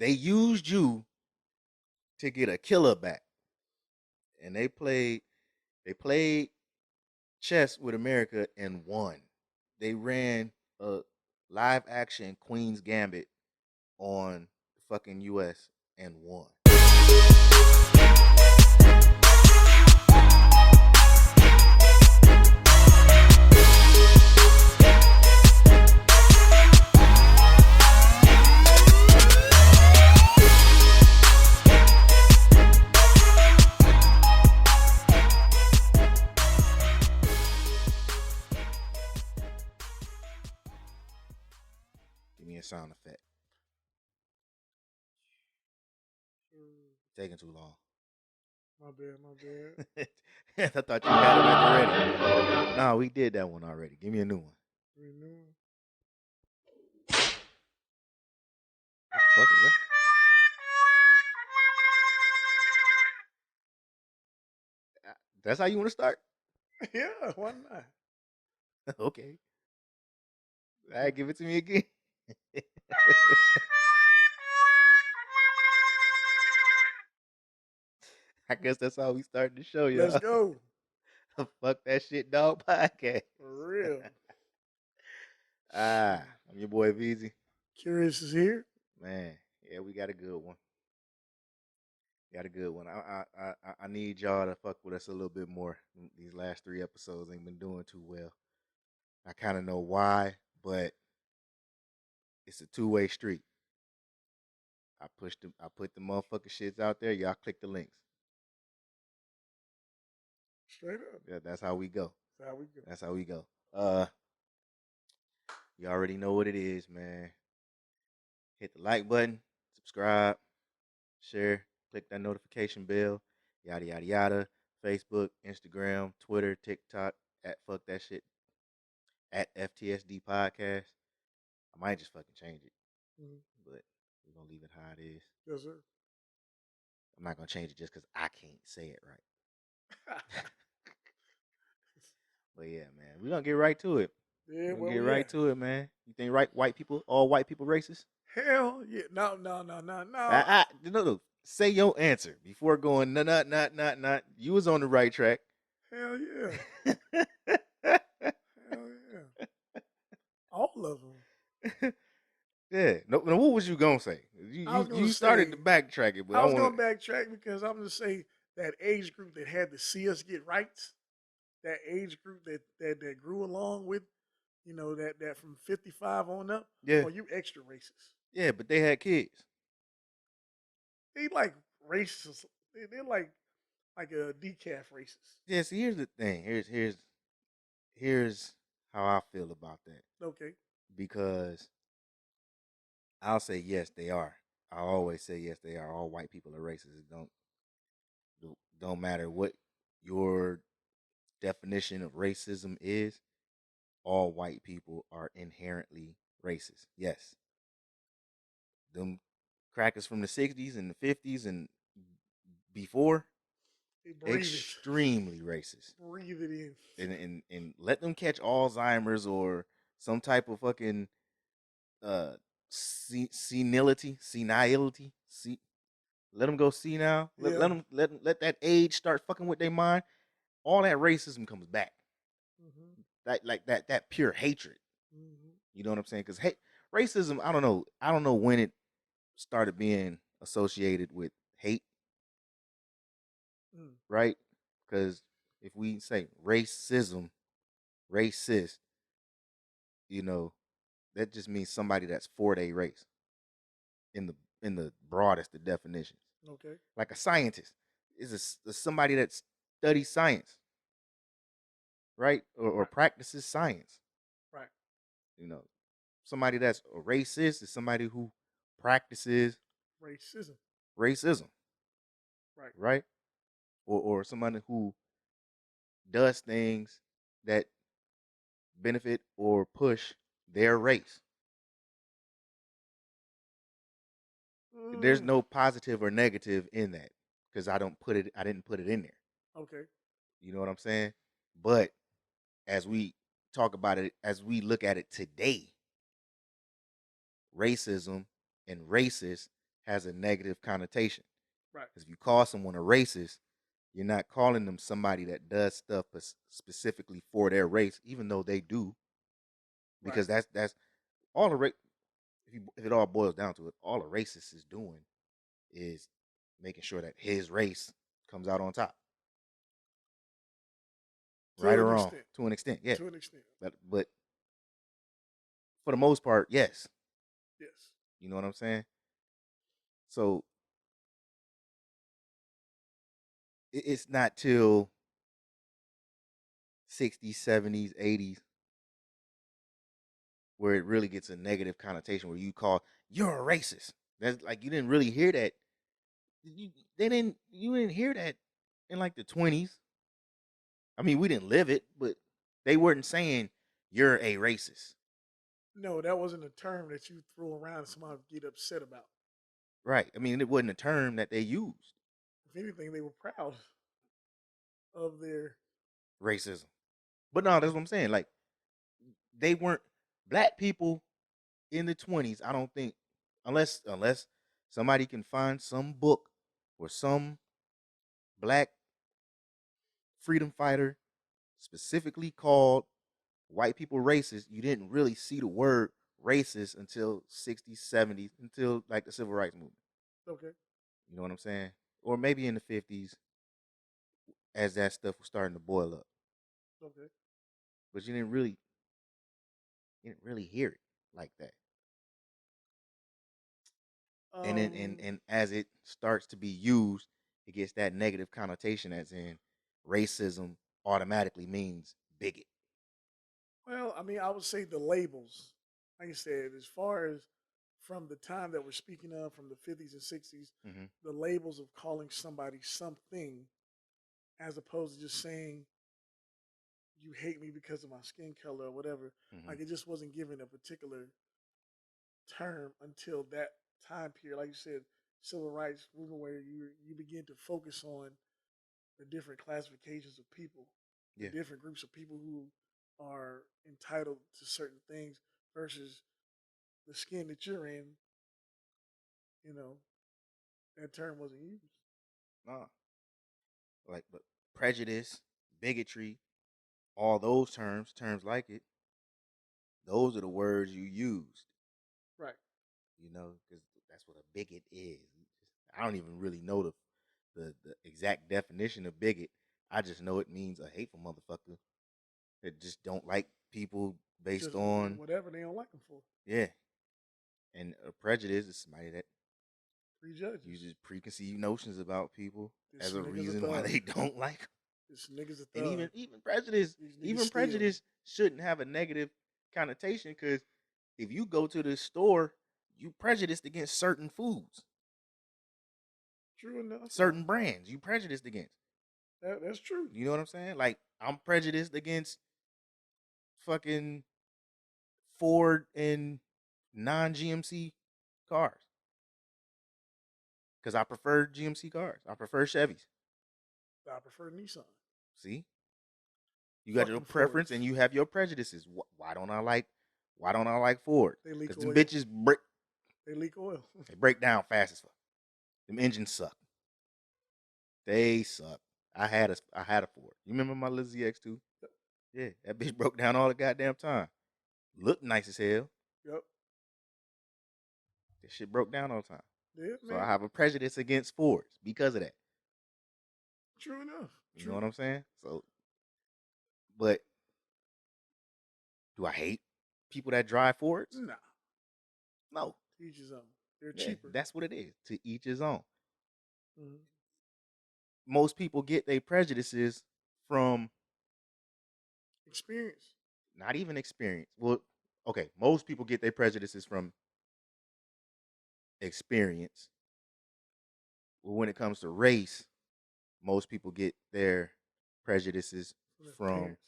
they used you to get a killer back, and they played chess with America and won. They ran a live action Queen's Gambit on the fucking US and won. Give me a sound effect. Taking too long. My bad. I thought you had it at the ready. No, we did that one already. Give me a new one. What the fuck is that? That's how you want to start? Yeah, why not? Okay. All right, give it to me again. I guess that's how we started the show, y'all. Let's go. Fuck that shit, Dawg podcast. For real. I'm your boy Veezy. Qurious is here. Man, yeah, we got a good one. I need y'all to fuck with us a little bit more. These last 3 episodes ain't been doing too well. I kind of know why, but it's a 2-way street. I put the motherfucking shits out there. Y'all click the links. Straight up. Yeah, that's how we go. That's how we go. You already know what it is, man. Hit the like button, subscribe, share, click that notification bell, yada yada yada. Facebook, Instagram, Twitter, TikTok, at fuck that shit, at FTSD Podcast. I might just fucking change it, but we're gonna leave it how it is. Yes, sir. I'm not gonna change it just because I can't say it right. But yeah, man, we're gonna get right to it. Yeah, we'll get right to it, man. You think all white people racist? Hell yeah. No. No. Say your answer before going, not. You was on the right track. Hell yeah. Hell yeah. All of them. Yeah. No, what was you going to say? You started to backtrack it, but I was going to backtrack because I'm going to say that age group that had to see us get rights, that age group that grew along with, that from 55 on up. Yeah. Oh, you extra racist. Yeah, but they had kids. They like racist. They're like a decaf racist. Yeah, see, here's the thing. Here's how I feel about that. Okay. Because I'll say yes, they are. I always say yes, they are. All white people are racist. It don't matter what your definition of racism is. All white people are inherently racist. Yes. Them crackers from the 60s and the 50s and before, extremely racist. Breathe it in. And let them catch Alzheimer's or some type of fucking senility. Let them go senile. Let that age start fucking with their mind. All that racism comes back. That pure hatred. You know what I'm saying? Because racism, I don't know when it started being associated with hate. Right? Because if we say racism, racist, that just means somebody that's for their race in the broadest of definitions. Okay. Like a scientist is somebody that studies science, right? Or practices science. Right. Somebody that's a racist is somebody who practices racism. Right. Right? Or somebody who does things that benefit or push their race. There's no positive or negative in that because I didn't put it in there. Okay. You know what I'm saying? But as we talk about it, as we look at it today, racism and racist has a negative connotation. Right. Because if you call someone a racist, you're not calling them somebody that does stuff specifically for their race, even though they do. Right. Because that's all the race. If it all boils down to it, all a racist is doing is making sure that his race comes out on top, right To or an wrong, extent. to an extent. Yeah, To an extent. but for the most part, yes. Yes. You know what I'm saying? So it's not till 60s, 70s, 80s where it really gets a negative connotation where you call you're a racist. That's like you didn't really hear that. You didn't hear that in like the 20s. I mean, we didn't live it, but they weren't saying you're a racist. No, that wasn't a term that you throw around and somebody would get upset about. Right. I mean, it wasn't a term that they used. If anything, they were proud of their Racism. But no, that's what I'm saying. Like they weren't black people in the 20s. I don't think unless somebody can find some book or some black freedom fighter specifically called white people racist, you didn't really see the word racist until 60s, 70s, until like the civil rights movement. okay. You know what I'm saying? Or maybe in the 50s as that stuff was starting to boil up. Okay. But you didn't really hear it like that. And then Um and as it starts to be used, it gets that negative connotation as in racism automatically means bigot. well, I mean, I would say the labels. Like I said, as far as from the time that we're speaking of, from the 50s and 60s, Mm-hmm. the labels of calling somebody something as opposed to just saying you hate me because of my skin color or whatever. Mm-hmm. Like it just wasn't given a particular term until that time period. Like you said, civil rights movement where you begin to focus on the different classifications of people, the Yeah. different groups of people who are entitled to certain things versus the skin that you're in. You know, that term wasn't used. Nah. Like but prejudice, bigotry, all those terms like it, those are the words you used. Right. Because that's what a bigot is. I don't even really know the exact definition of bigot. I just know it means a hateful motherfucker that just don't like people based Just on whatever they don't like them for. yeah. And a prejudice is somebody that Prejudges. uses preconceived notions about people This as a nigga's a reason why thug. they don't like them. This nigga's a And thug. These niggas even steal. prejudice shouldn't have a negative connotation because if you go to the store, you prejudiced against certain foods, True enough. certain brands. You prejudiced against. That's true. You know what I'm saying? Like I'm prejudiced against fucking Ford and non-GMC cars because I prefer GMC cars. I prefer Chevys. I prefer Nissan. See, you got Fuck your them preference and Fords. you have your prejudices. Why don't I like? Why don't I like Ford? They leak Because them oil. bitches break. They leak oil. They break down fast as fuck. Them engines suck. They suck. I had a Ford. You remember my Lizzie X2? Yeah, that bitch broke down all the goddamn time. Looked nice as hell. Yep. That shit broke down all the time. Yeah, So I man. have a prejudice against Fords because of that. True enough. You know True. what I'm saying? So, but do I hate people that drive Fords? Nah. No. Each his own. They're Yeah, cheaper. that's what it is. To each his own. Mm-hmm. Most people get their prejudices from Experience. not even experience. Well, okay, most people get their prejudices from experience. Well, when it comes to race, most people get their prejudices From their from, parents.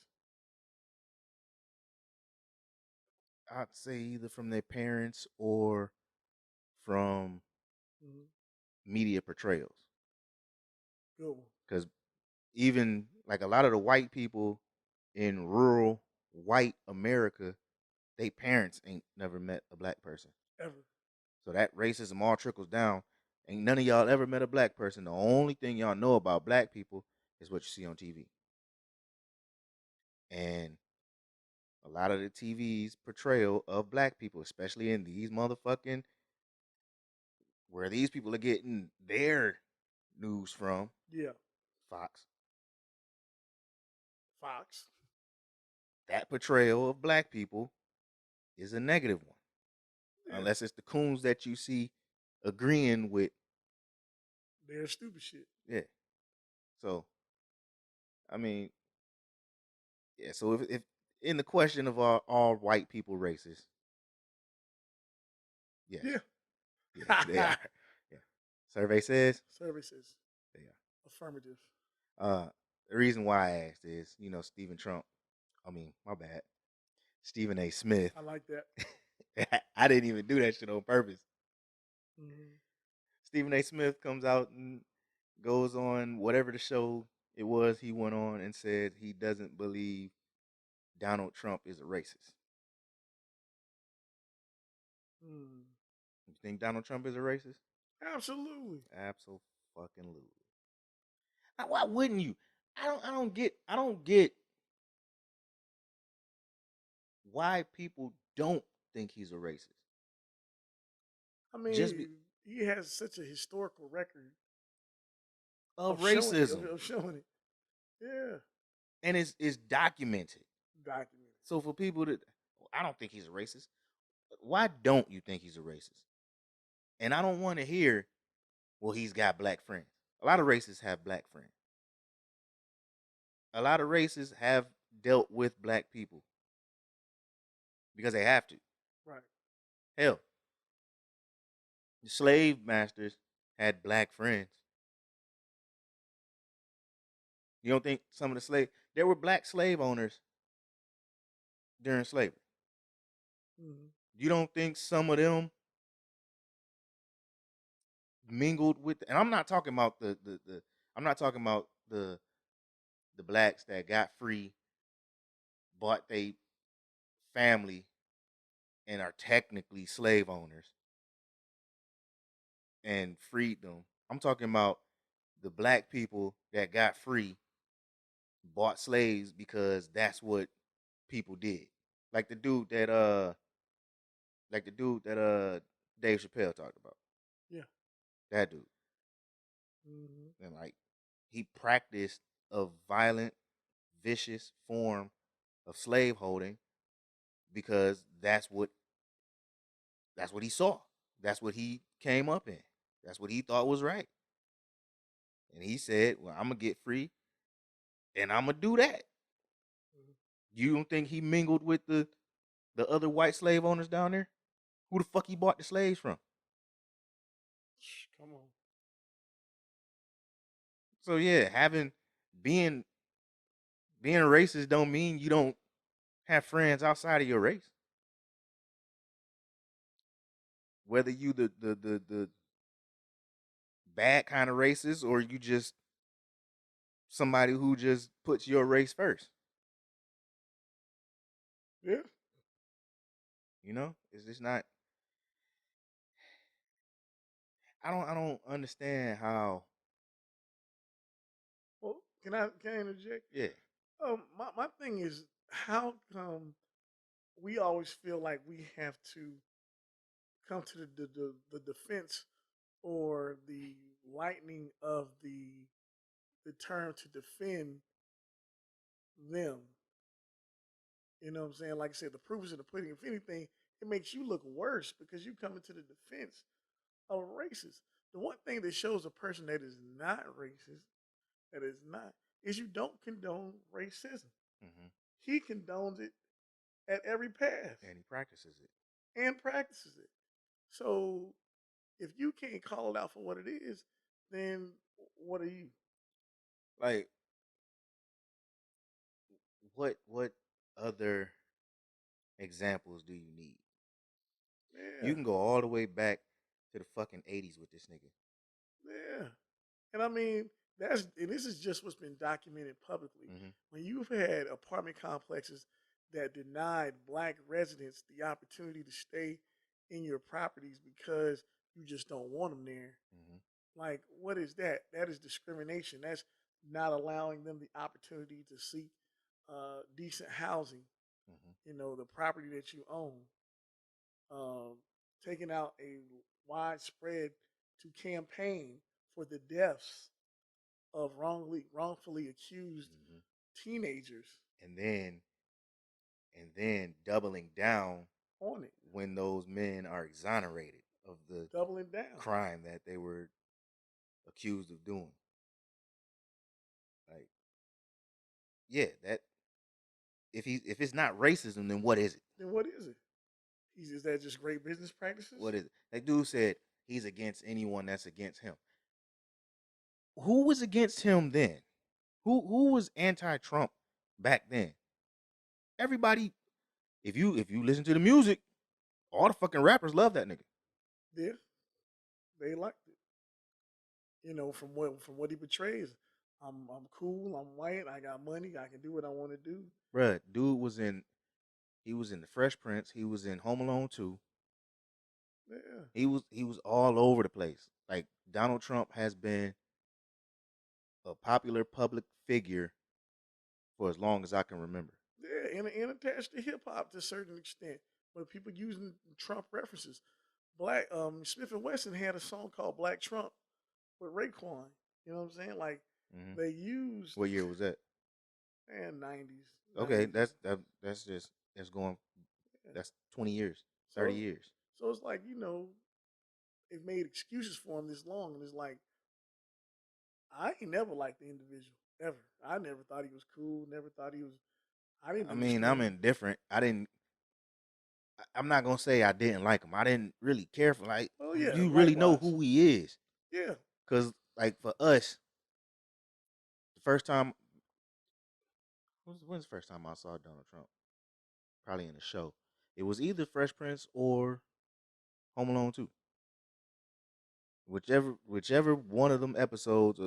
I'd say, either from their parents or from Mm-hmm. media portrayals. Good one. Because even like a lot of the white people in rural white America, they parents ain't never met a black person. Ever. So that racism all trickles down. Ain't none of y'all ever met a black person. The only thing y'all know about black people is what you see on TV. And a lot of the TV's portrayal of black people, especially in these motherfucking where these people are getting their news from, Yeah. Fox, Fox. that portrayal of black people is a negative one. Yeah. Unless it's the coons that you see agreeing with. They're stupid shit. Yeah. So, I mean, yeah. So if in the question of all white people racist, yes, Yeah. yeah, they are. Yeah. Survey says Services. they Affirmative. are. The reason why I asked is, Stephen Trump. I mean, my bad. Stephen A. Smith. I like that. I didn't even do that shit on purpose. Mm-hmm. Stephen A. Smith comes out and goes on whatever the show it was he went on and said he doesn't believe Donald Trump is a racist. Mm. You think Donald Trump is a racist? Absolutely. Absolutely. Why wouldn't you? I don't get why people don't think he's a racist. I Just be mean, he has such a historical record of of showing it. racism. Of showing it. Yeah. And it's documented. Documented. So for people that I don't think he's a racist. Why don't you think he's a racist? And I don't want to hear, well, he's got black friends. A lot of racists have black friends. A lot of racists have dealt with black people because they have to. Right. Hell, the slave masters had black friends. You don't think some of the there were black slave owners during slavery. Mm-hmm. You don't think some of them mingled with, and I'm not talking about I'm not talking about the blacks that got free, bought they family, and are technically slave owners and freed them. I'm talking about the black people that got free, bought slaves because that's what people did. Like the dude that Dave Chappelle talked about. Yeah. That dude. Mm-hmm. And like he practiced a violent, vicious form of slaveholding because that's what he saw. That's what he came up in. That's what he thought was right. And he said, "Well, I'm gonna get free, and I'm gonna do that." Mm-hmm. You don't think he mingled with the other white slave owners down there? Who the fuck he bought the slaves from? Come on. So yeah, being being racist don't mean you don't have friends outside of your race. Whether you the bad kind of racist or you just somebody who just puts your race first. Yeah. It's just not. I don't understand how. Well, can I interject? Yeah. My thing is, how come we always feel like we have to come to the defense or the lightning of the term to defend them? You know what I'm saying? Like I said, the proof is in the pudding. If anything, it makes you look worse because you come into the defense of a racist. The one thing that shows a person that is not racist, that is not, is you don't condone racism. Hmm. He condones it at every pass And he practices it. and practices it. So if you can't call it out for what it is, then what are you? Like what other examples do you need? You Yeah, can go all the way back to the fucking 80s with this nigga. yeah. And I mean, and this is just what's been documented publicly. Hmm. When you've had apartment complexes that denied black residents the opportunity to stay in your properties because you just don't want them there. Mm-hmm. Like, what is that? That is discrimination. That's not allowing them the opportunity to seek decent housing. Mm-hmm. You know, the property that you own, um, taking out a widespread to campaign for the deaths of wrongfully accused Mm-hmm. teenagers And then doubling down on it, when those men are exonerated of the doubling down. crime that they were accused of doing. Like, yeah, that if it's not racism, then what is it? Then what is it? Is that just great business practices? What is it? That dude said he's against anyone that's against him. Who was against him then? Who was anti-Trump back then? Everybody, if you listen to the music, all the fucking rappers love that nigga. Yeah, they liked it. You know, from what he portrays. I'm cool. I'm white. I got money. I can do what I want to do. Bruh, dude he was in the Fresh Prince. He was in Home Alone 2. Yeah, He was all over the place. Like Donald Trump has been a popular public figure for as long as I can remember. yeah, and attached to hip hop to a certain extent, but people using Trump references. Black Smith and Wesson had a song called Black Trump with Raekwon. You know what I'm saying? Like Hmm. they used What year was that? and nineties, Okay, nineties. that's just that's going Yeah. that's 20 years, So 30 years. so it's like they've made excuses for him this long, and it's like I ain't never liked the individual ever. I never thought he was cool. Never thought he was. I didn't I mean, I'm understand. indifferent. I'm not gonna say I didn't like him. I didn't really care for like. Oh yeah, Do you really know likewise. who he is? Yeah, Cause like for us, the first time when's the first time I saw Donald Trump? Probably in a show. It was either Fresh Prince or Home Alone 2. Whichever one of them episodes,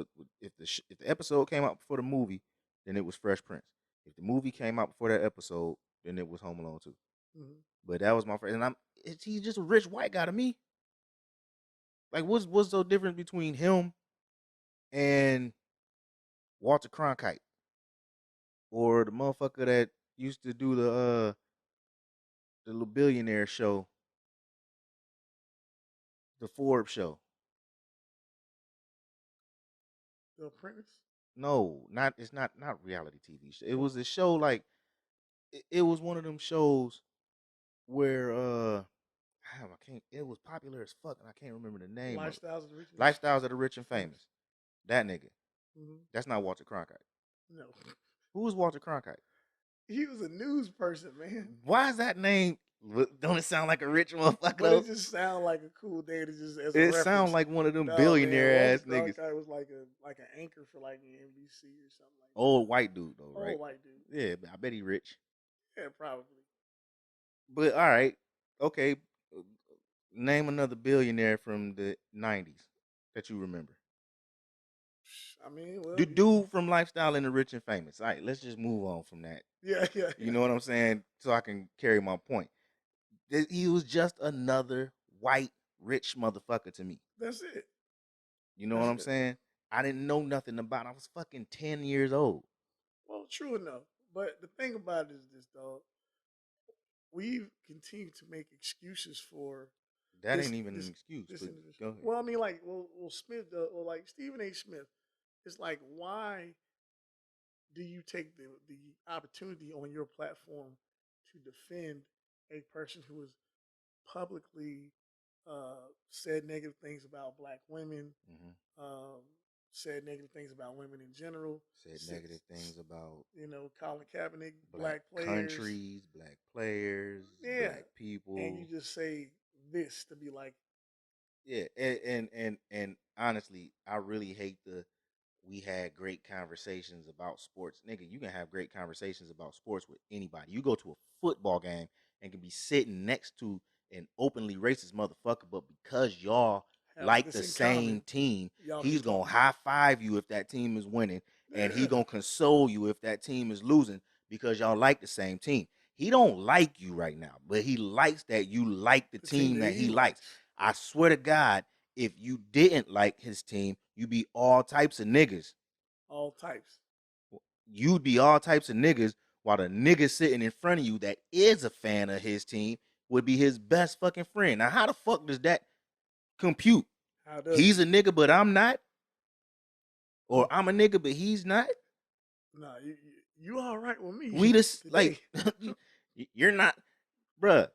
if the episode came out before the movie, then it was Fresh Prince. If the movie came out before that episode, then it was Home Alone 2. hmm But that was my first, and he's just a rich white guy to me. Like what's so different between him and Walter Cronkite or the motherfucker that used to do the little billionaire show, the Forbes show. The Apprentice. No, not it's not reality TV show. It Oh, was a show like it was one of them shows where damn, I can't. It was popular as fuck, and I can't remember the name of it. Lifestyles of the Rich and Lifestyles of the Rich and Famous. Famous. That nigga. Hmm. That's not Walter Cronkite. No, Who was Walter Cronkite? he was a news person, man. Why is that name? Don't it sound like a rich motherfucker But it though? just sounds like a cool day to just as a It sounds reference. like one of them No man, billionaire Walter ass niggas. Cronkite was like an anchor for like NBC or something like that. Old white dude though, Old right? white dude. Yeah, but I bet he rich. Yeah, probably. But all right, okay. Name another billionaire from the '90s that you remember. I mean, well, The dude from Lifestyle and the Rich and Famous. All right, let's just move on from that. yeah, yeah, You yeah. know what I'm saying? So I can carry my point. He was just another white rich motherfucker to me. That's it. You know what That's I'm it. saying? I didn't know nothing about it. I was fucking 10 years old. Well, true enough. But the thing about it is this, dog. We've continued to make excuses for That this ain't even an this excuse, this but individual. go ahead. Well, I mean, like, Smith, or like Stephen A. Smith. It's like, why do you take the opportunity on your platform to defend a person who has publicly said negative things about black women, Hmm. um, said negative things about women in general, Said said, negative things about Colin Kaepernick, black black players, countries, black players, yeah, black and you people. just say this to be like, Yeah, and honestly, I really hate the we had great conversations about sports. Nigga, you can have great conversations about sports with anybody. You go to a football game and can be sitting next to an openly racist motherfucker, but because y'all have like this the in same common. team, Y'all can he's gonna talk. high five you if that team is winning, and he Yeah, gonna console you if that team is losing because y'all like the same team. He don't like you right now, but he likes that you like the The team team that that he he likes. likes. I swear to God, if you didn't like his team, you'd be all types of niggas. All types. You'd be all types of niggas while the nigga sitting in front of you that is a fan of his team would be his best fucking friend. Now, how the fuck does that compute? How does He's it? a nigga, but I'm not? Or I'm a nigga, but he's not? Nah, you all right with me We just, like, today. you're not, bruh.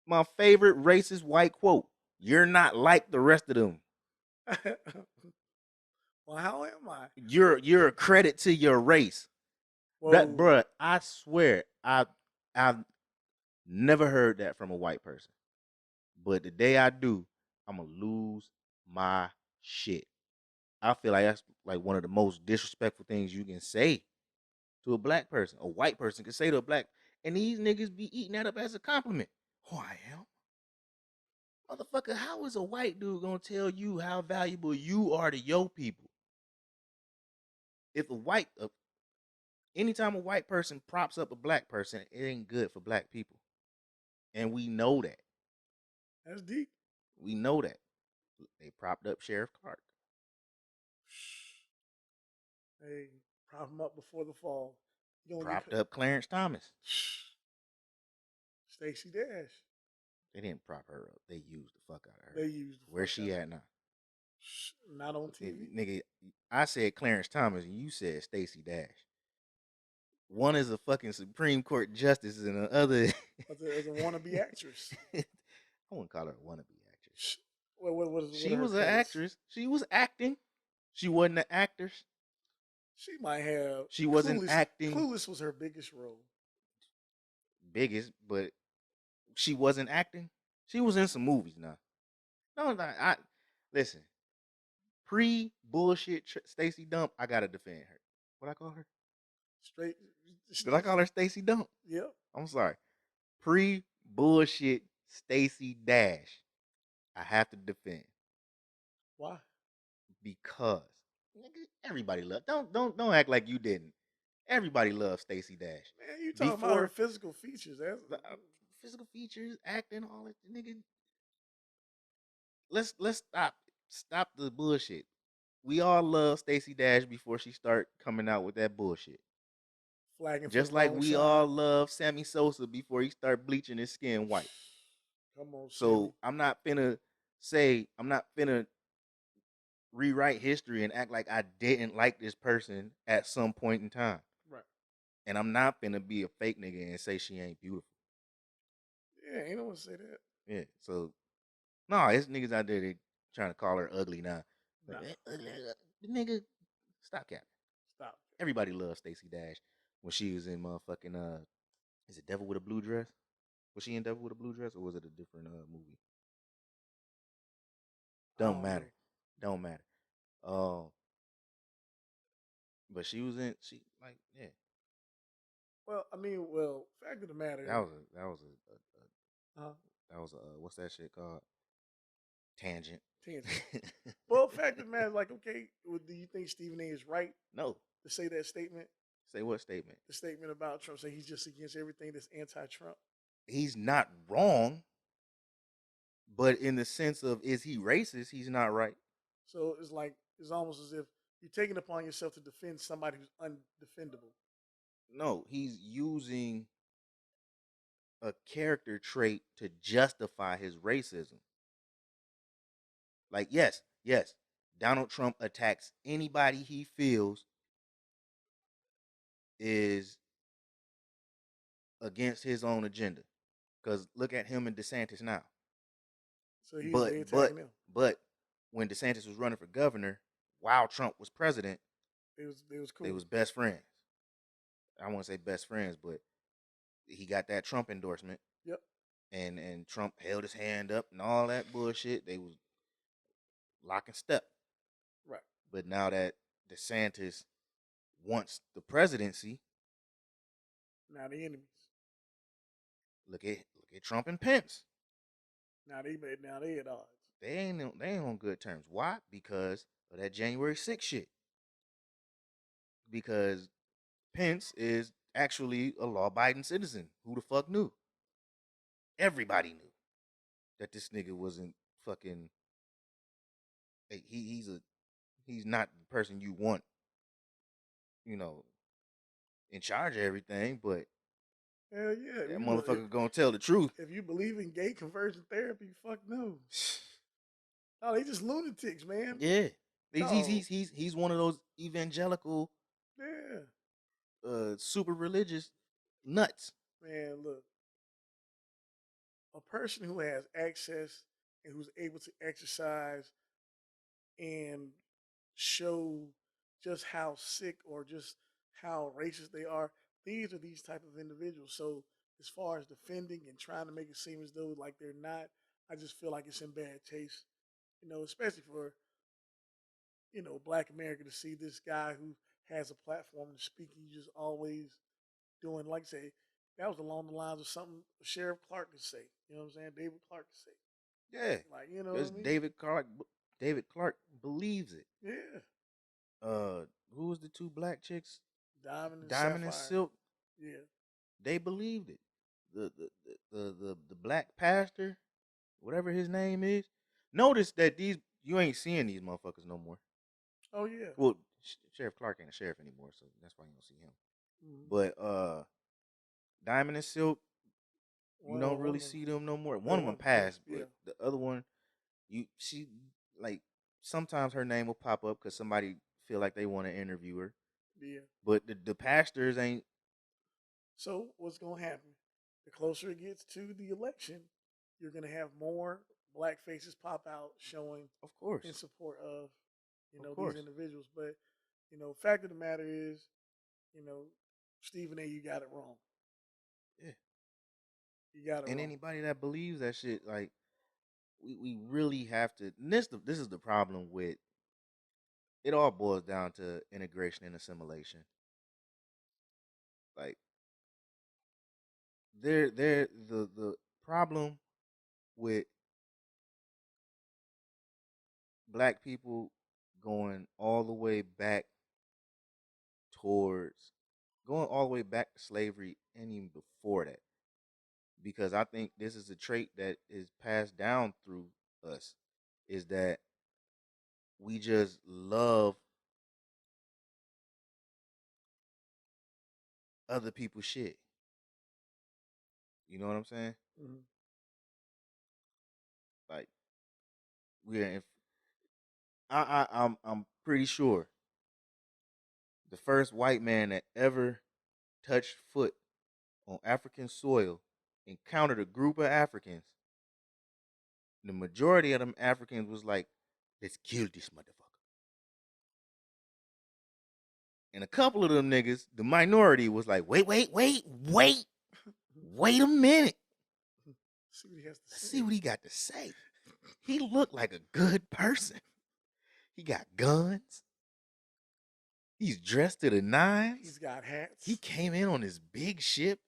My favorite racist white quote. You're not like the rest of them. Well, how am I? You're a credit to your race. That Whoa. bruh, I swear, I've never heard that from a white person. But the day I do, I'm gonna lose my shit. I feel like that's like one of the most disrespectful things you can say to a black person. A white person can say to a black, and these niggas be eating that up as a compliment. Oh, I am. Motherfucker, how is a white dude gonna tell you how valuable you are to your people? If a white, anytime a white person props up a black person, it ain't good for black people, and we know that. That's deep. We know that. They propped up Sheriff Clark. Hey, prop him up before the fall. You gonna get Propped up Clarence Thomas. Stacey Dash. They didn't prop her up. They used the fuck out of her. They used the Where's fuck she out of at her. now? Not on TV. Nigga, I said Clarence Thomas and you said Stacey Dash. One is a fucking Supreme Court justice and the other As a wannabe actress. I wouldn't call her a wannabe actress. What She are her was an credits? actress. She was acting. She wasn't an actress. She might have She wasn't Clueless. acting Clueless was her biggest role. biggest, but she wasn't acting. She was in some movies now. No, I listen. Pre bullshit Stacey Dump, I gotta defend her. What I call her? Straight. Did I call her Stacey Dump? Yep. I'm sorry. Pre bullshit Stacey Dash, I have to defend Why? because nigga, everybody love. Don't act like you didn't. Everybody loves Stacey Dash. Man, you talking about her Before physical features? That's the physical features, acting, all that, nigga. Let's stop the bullshit. We all love Stacey Dash before she start coming out with that bullshit. flagging for the Just like wrong we all side. love Sammy Sosa before he start bleaching his skin white. Come on, Sammy. So I'm not finna rewrite history and act like I didn't like this person at some point in time. Right. And I'm not finna be a fake nigga and say she ain't beautiful. Yeah, ain't no one say that. Yeah. So no, it's niggas out there that trying to call her ugly now. Like, Nah, nigga, stop capping. stop. Everybody loves Stacey Dash when she was in motherfucking is it Devil with a Blue Dress? Was she in Devil with a Blue Dress or was it a different movie? I Don't don't know. matter. Don't matter. Um, but she was in she like yeah. Well, I mean, fact of the matter. Uh, that was a what's that shit called? Tangent. Tangent. Well, fact of the matter, like, okay, do you think Stephen A. is right No. to say that statement? Say what statement? The statement about Trump, say he's just against everything that's anti-Trump. He's not wrong, but in the sense of is he racist? He's not right. So it's like it's almost as if you're taking it upon yourself to defend somebody who's undefendable. No, he's using a character trait to justify his racism. Like, yes, Donald Trump attacks anybody he feels is against his own agenda. Because look at him and DeSantis now. So he's But attacking them. but when DeSantis was running for governor, while Trump was president, It was cool. they was best friends. I won't say best friends, but he got that Trump endorsement. Yep. And Trump held his hand up and all that bullshit. They was lock and step. Right. But now that DeSantis wants the presidency, Now the enemies. look at Trump and Pence. Now they at odds. They ain't on good terms. Why? Because of that January 6th shit. Because Pence is actually a law-abiding citizen. Who the fuck knew? Everybody knew that this nigga wasn't fucking. Like, he's not the person you want, you know, in charge of everything. But Hell yeah. that motherfucker gonna tell the truth. If you believe in gay conversion therapy, fuck no. Oh, they just lunatics, man. Yeah, No. he's one of those evangelical, Yeah. super religious nuts. Man, look. A person who has access and who's able to exercise and show just how sick or just how racist they are, these are these type of individuals. So as far as defending and trying to make it seem as though like they're not, I just feel like it's in bad taste. Especially for Black America to see this guy who has a platform to speak. He's just always doing, like I say, that was along the lines of something Sheriff Clark could say. You know what I'm saying? David Clark could say. Yeah, Like, you know what because I mean? David Clark believes it. Yeah. Who was the two black chicks? Diamond and Diamond and Sapphire. Silk. Yeah. They believed it. The black pastor, whatever his name is. Notice that you ain't seeing these motherfuckers no more. Oh yeah. Well, Sheriff Clark ain't a sheriff anymore, so that's why you don't see him. Mm-hmm. But Diamond and Silk, you don't really see them no more. One of them passed, but the other one, she like sometimes her name will pop up because somebody feel like they want to interview her. Yeah. But the pastors ain't. So what's gonna happen? The closer it gets to the election, you're gonna have more black faces pop out showing, of course, in support of course, these individuals. But fact of the matter is, Stephen A. You got it wrong. Yeah. You got it And wrong. anybody that believes that shit, like, we really have to. And this is the problem with it. All boils down to integration and assimilation. Like, the problem with black people going all the way back towards going all the way back to slavery and even before that, because I think this is a trait that is passed down through us, is that we just love other people's shit. You know what I'm saying? Mm-hmm. Like, we're in, I'm pretty sure the first white man that ever touched foot on African soil encountered a group of Africans. The majority of them Africans was like, let's kill this motherfucker. And a couple of them niggas, the minority, was like, wait a minute. See what he has to Let's say. see what he got to say. He looked like a good person. He got guns. He's dressed to the nines. He's got hats. He came in on his big ship,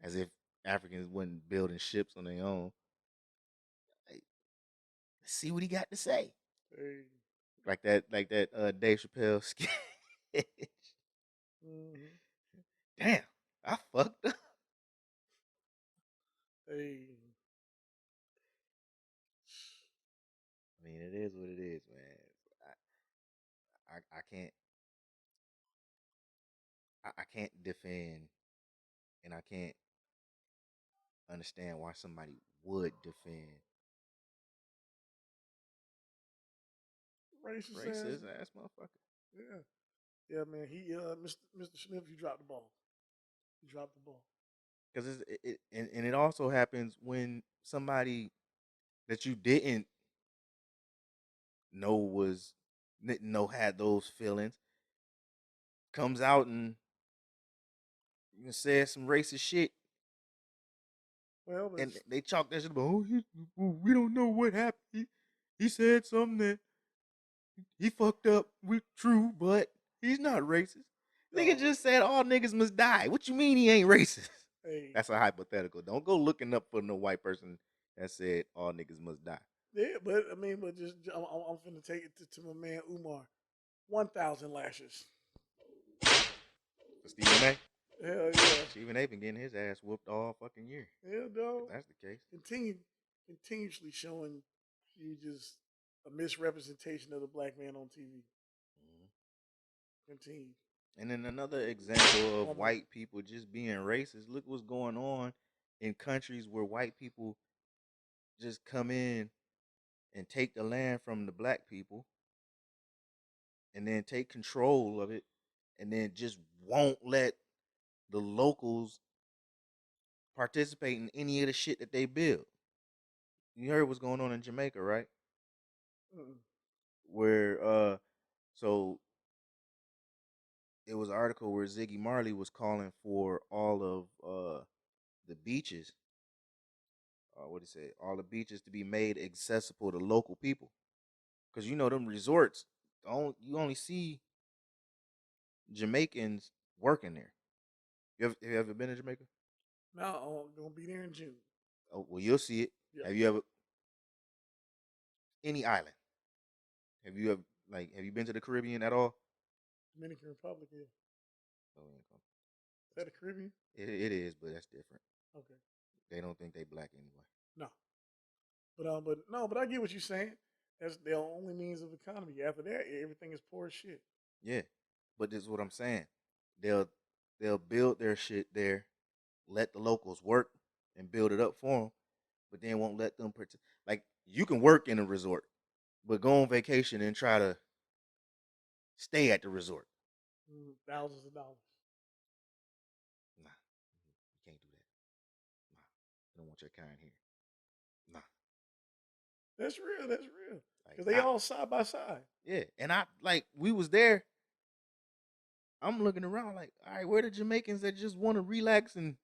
as if Africans wasn't building ships on their own. Like, let's see what he got to say. Hey. Like that Dave Chappelle sketch. Mm-hmm. Damn, I fucked up. Hey. I mean, it is what it is, man. I can't I can't defend, and I can't understand why somebody would defend racist ass motherfucker. Yeah. Yeah, man. Mr. Smith, you dropped the ball. You dropped the ball. Because and it also happens when somebody that you didn't know had those feelings comes out and says some racist shit. Well, And they chalk that shit up. Oh, we don't know what happened. He said something that he fucked up with true, but he's not racist. No. Nigga just said all niggas must die. What you mean he ain't racist? Hey. That's a hypothetical. Don't go looking up for no white person that said all niggas must die. Yeah, but just I'm finna take it to my man Umar. 1,000 lashes. For Stephen A. Hell yeah. Stephen A. been getting his ass whooped all fucking year. Hell If dog. that's the case. Continuously showing you just a misrepresentation of the black man on TV. Mhm. Continue. And then another example of One more. white people just being racist. Look what's going on in countries where white people just come in and take the land from the black people and then take control of it and then just won't let the locals participate in any of the shit that they build. You heard what's going on in Jamaica, right? Mm-mm. Where so it was an article where Ziggy Marley was calling for all of the beaches, what did he say? All the beaches to be made accessible to local people. Cause you know them resorts, you only see Jamaicans working there. Have you ever been to Jamaica? Now I'm gonna be there in June. Oh, well, you'll see it. Yeah. Have you ever any island? Have you ever have you been to the Caribbean at all? Dominican Republic. Yeah. Oh, yeah, Is that the Caribbean? it is, but that's different. Okay. They don't think they black anyway. No. But no. But I get what you're saying. That's their only means of economy. After that, everything is poor as shit. Yeah, but this is what I'm saying. They'll they'll build their shit there, let the locals work and build it up for them, but then won't let them like you can work in a resort, but go on vacation and try to stay at the resort. Thousands of dollars. Nah, you can't do that. Nah, I don't want your kind here. Nah, That's real. That's real. like Because they I all side by side. yeah, and I like we was there. I'm looking around like, all right, where the Jamaicans that just want to relax and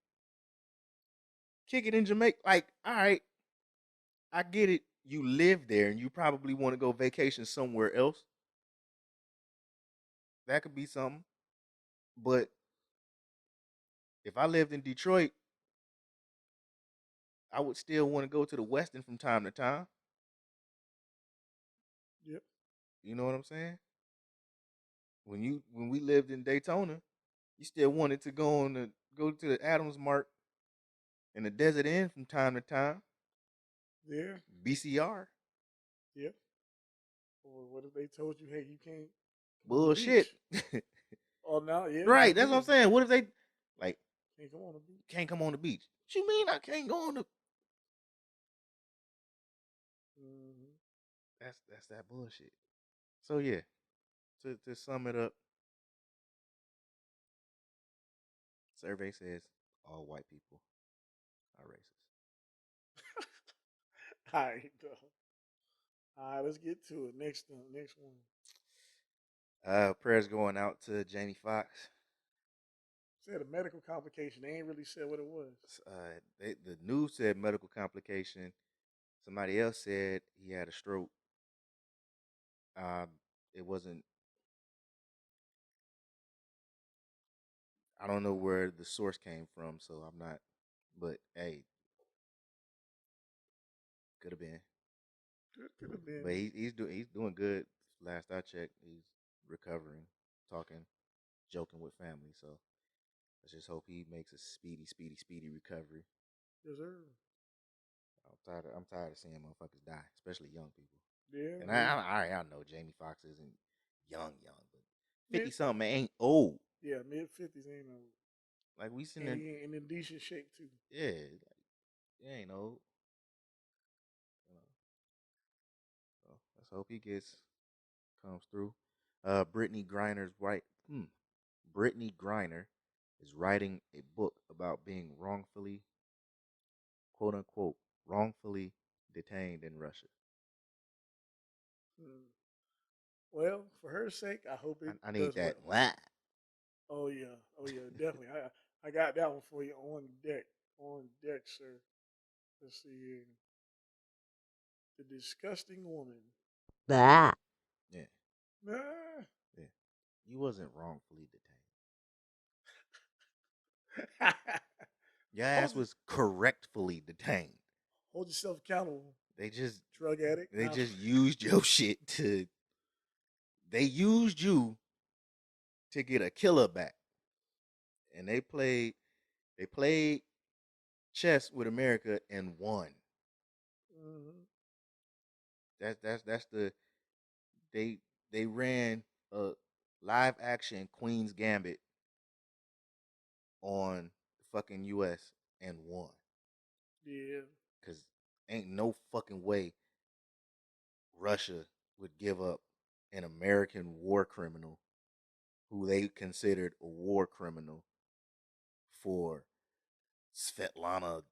kick it in Jamaica? Like, all right, I get it. You live there and you probably want to go vacation somewhere else. That could be something. But if I lived in Detroit, I would still want to go to the Westin from time to time. Yep. You know what I'm saying? When we lived in Daytona, you still wanted to go to the Adams Mart and the Desert Inn from time to time. Yeah. BCR. Yep. Or what if they told you, hey, you can't come on the Bullshit. beach? Oh, no, yeah, Right, that's what I'm again, saying. What if they like can't come on the beach. can't come on the beach? What you mean I can't go on the Mm-hmm. that's that bullshit. So yeah, to sum it up, survey says all white people are racist. All right, all right, let's get to it. Next one. Prayers going out to Jamie Foxx. Said a medical complication. They ain't really said what it was. The news said medical complication. Somebody else said he had a stroke. Um, it wasn't. I don't know where the source came from, so I'm not. But hey, could have been. Could have been. But he's doing good. Last I checked, he's recovering, talking, joking with family. So let's just hope he makes a speedy recovery. Deserve. I'm tired of seeing motherfuckers die, especially young people. Yeah, And yeah. I know Jamie Foxx isn't young, but Mid, 50 something ain't old. yeah, mid-50s ain't old. Like we sitting And there, he in decent shape too. yeah, like he ain't old. You know, so let's hope he comes through. Brittany Griner's right. Brittany Griner is writing a book about being wrongfully, quote unquote, wrongfully detained in Russia. Hmm. Well, for her sake, I hope it I need does that. well. Wah. Oh yeah, definitely. I got that one for you on deck, sir. Let's see here. The disgusting woman. Bah. Yeah, Ah. yeah. You wasn't wrongfully detained. Your ass hold, was correctfully detained. hold yourself accountable, They just drug addict. they Nah. just used your shit to. They used you to get a killer back, and they played chess with America and won. Mm-hmm. That's the they they ran a live action Queen's Gambit on the fucking US and won. Yeah. Cause ain't no fucking way Russia would give up an American war criminal who they considered a war criminal for Svetlana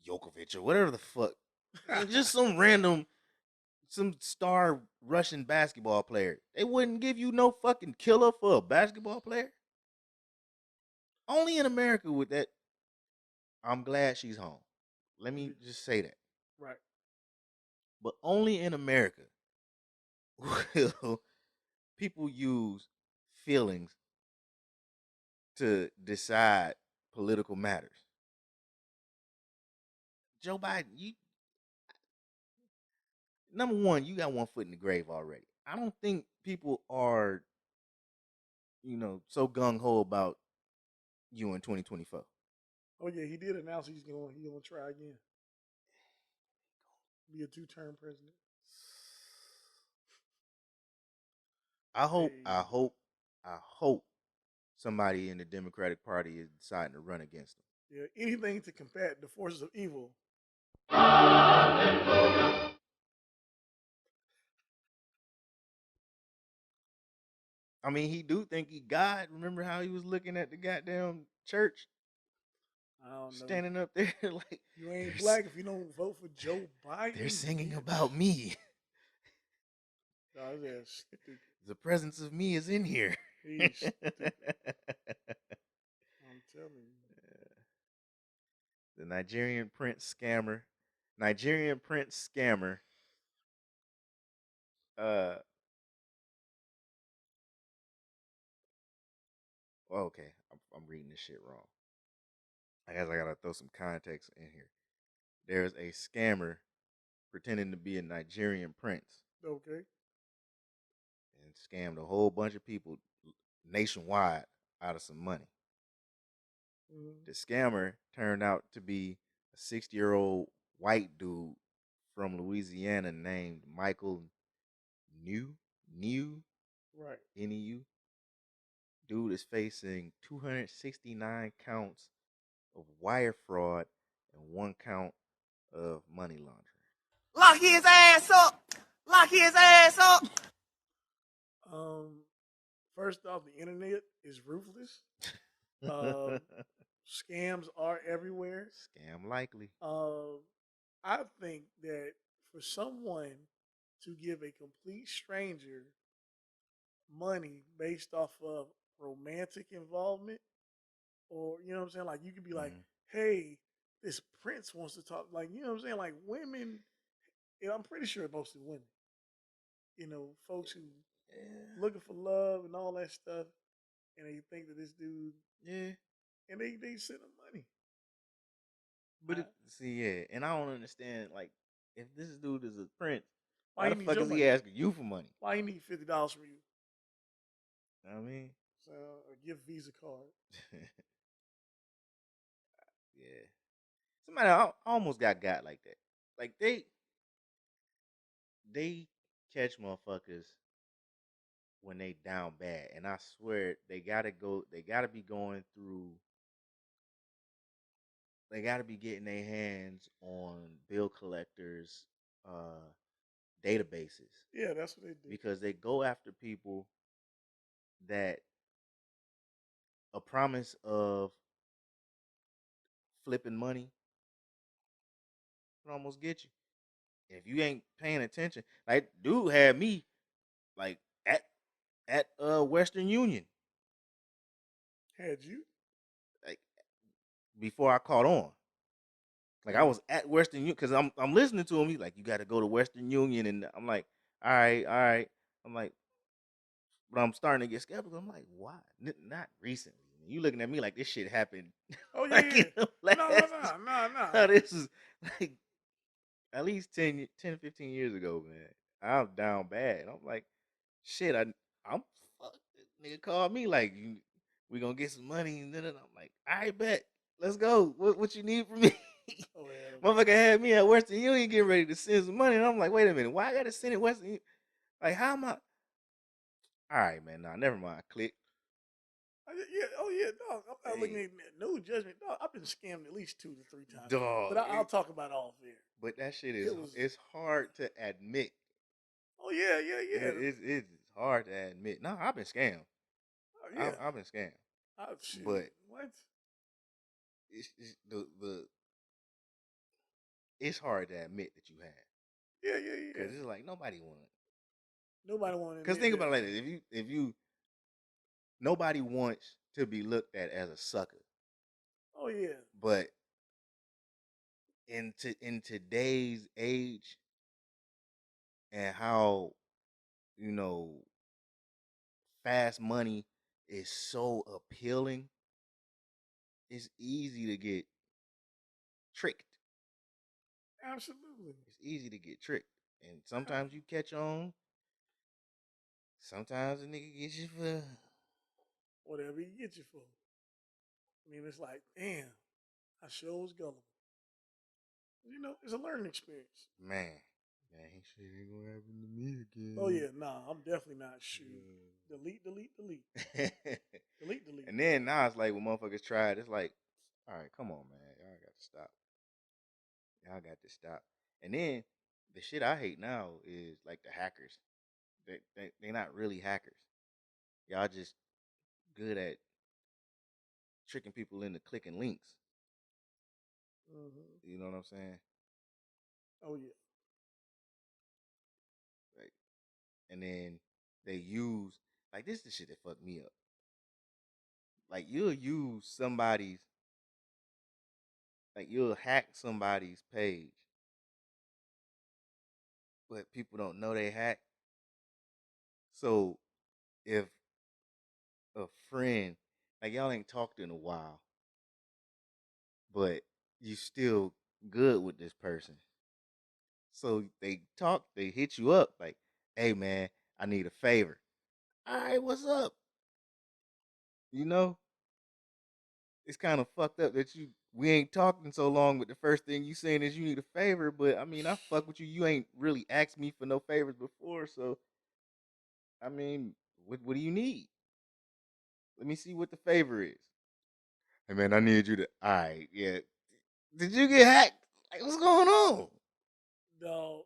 Yokovich or whatever the fuck. Just some random, some star Russian basketball player. They wouldn't give you no fucking killer for a basketball player. Only in America would that. I'm glad she's home. Let me just say that. Right. But only in America will people use feelings to decide political matters. Joe Biden, you number one, you got one foot in the grave already. I don't think people are, so gung ho about you in 2024. Oh yeah, he did announce he's gonna try again. Be a two-term president. I hope, I Hey, hope, I hope somebody in the Democratic Party is deciding to run against him. yeah, anything to combat the forces of evil. I mean, he do think he God. Remember how he was looking at the goddamn church, I don't know. standing up there like You ain't they're black if you don't vote for Joe they're Biden, singing about bitch. me. Oh, his ass stupid. The presence of me is in here. He's stupid. I'm telling you. The Nigerian prince scammer. Nigerian prince scammer. Uh okay. I'm reading this shit wrong. I guess I gotta throw some context in here. There's a scammer pretending to be a Nigerian prince Okay. and scammed a whole bunch of people nationwide out of some money. Mm-hmm. The scammer turned out to be a 60-year-old white dude from Louisiana named Michael New Right. Neu. Dude is facing 269 counts of wire fraud and 1 count of money laundering. Lock his ass up. Lock his ass up. Um. First off, the internet is ruthless. Um. Scams are everywhere. Scam likely. Um. I think that for someone to give a complete stranger money based off of romantic involvement, or you know what I'm saying, like you could be like, Mm-hmm. hey, this prince wants to talk, like you know what I'm saying, like women. I'm pretty sure mostly women. Folks who Yeah, looking for love and all that stuff, and they think that this dude, yeah. and they send him money. But I, see, yeah, and I don't understand. Like, if this dude is a prince, why why he the needs fuck your is he money? asking you for money? Why he need $50 from you? I mean, So or give Visa card. yeah. Somebody almost got like that. Like they catch motherfuckers when they down bad, and I swear they gotta go. They gotta be going through. They gotta be getting their hands on bill collectors' uh, databases Yeah, that's what they do. because they go after people that a promise of flipping money can almost get you. If you ain't paying attention, like dude had me like at Western Union, Had you? like before I caught on. Like I Oh, was at Western Union because I'm listening to him. He's like, you got to go to Western Union, and I'm like, all right, all right. I'm like, but I'm starting to get skeptical. I'm like, why? Not recently. You looking at me like this shit happened oh yeah, like in yeah. the No, no, last. no, no, no. No, this is like at least 15 years ago, man. I'm down bad. I'm like, shit. I'm fucked. This nigga called me like, We gonna get some money, and then I'm like, I bet. Let's go. What you need from me? Oh yeah. Motherfucker had me at Western Union getting ready to send some money, and I'm like, wait a minute, why I gotta send it Western Union? Like, how am I? All right, man. Nah, never mind. Click. Yeah. Oh yeah. Dog. I'm not looking Hey, at no judgment. Dog. I've been scammed at least 2 to 3 times. But dog. I'll talk about it off there. But that shit It is was. it's hard to admit. Oh yeah. Yeah. Yeah. It's hard to admit. No, I've been scammed. Oh yeah. I've been scammed. Oh shoot. But What? it's it's hard to admit that you have. Yeah. Yeah. Yeah. Because it's like nobody want. Nobody want to Because admit think that. about it like this: if you nobody wants to be looked at as a sucker. Oh yeah. But in today's age and how you know fast money is so appealing, it's easy to get tricked. Absolutely. It's easy to get tricked. And sometimes you catch on. Sometimes a nigga gets you for Whatever you get you for. I mean, it's like, damn, I sure was gullible. You know, it's a learning experience. man. Man, shit ain't gonna happen to me again. Oh yeah, nah, I'm definitely not shoot. Delete, delete, delete. Delete, delete. And then now it's like when motherfuckers try it, it's like, all right, come on, man. Y'all got to stop. Y'all got to stop. And then the shit I hate now is like the hackers. They're not really hackers. Y'all just good at tricking people into clicking links. Mm-hmm. You know what I'm saying? Oh yeah. Like, and then they use like this is the shit that fucked me up. Like you'll use somebody's like you'll hack somebody's page, but people don't know they hack. So if a friend like y'all ain't talked in a while, but you still good with this person. So they hit you up like, hey man, I need a favor. All right, what's up? You know, it's kind of fucked up that we ain't talking so long, but the first thing you saying is you need a favor. But I mean, I fuck with you. You ain't really asked me for no favors before, so I mean, what do you need? Let me see what the favor is. Hey man, I need you to. All right, yeah. Did you get hacked? Like, what's going on? No,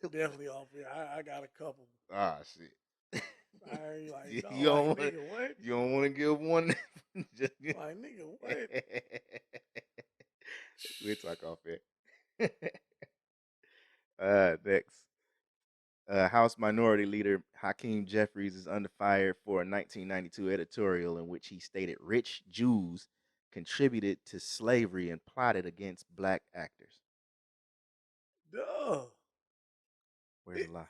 definitely off here. I got a couple. Ah, shit. I like, you no, you like don't want nigga, what? you don't want to give one. Just, Like nigga, what? we'll talk off there. Next. House Minority Leader Hakeem Jeffries is under fire for a 1992 editorial in which he stated rich Jews contributed to slavery and plotted against black actors. Duh. Where's the lie?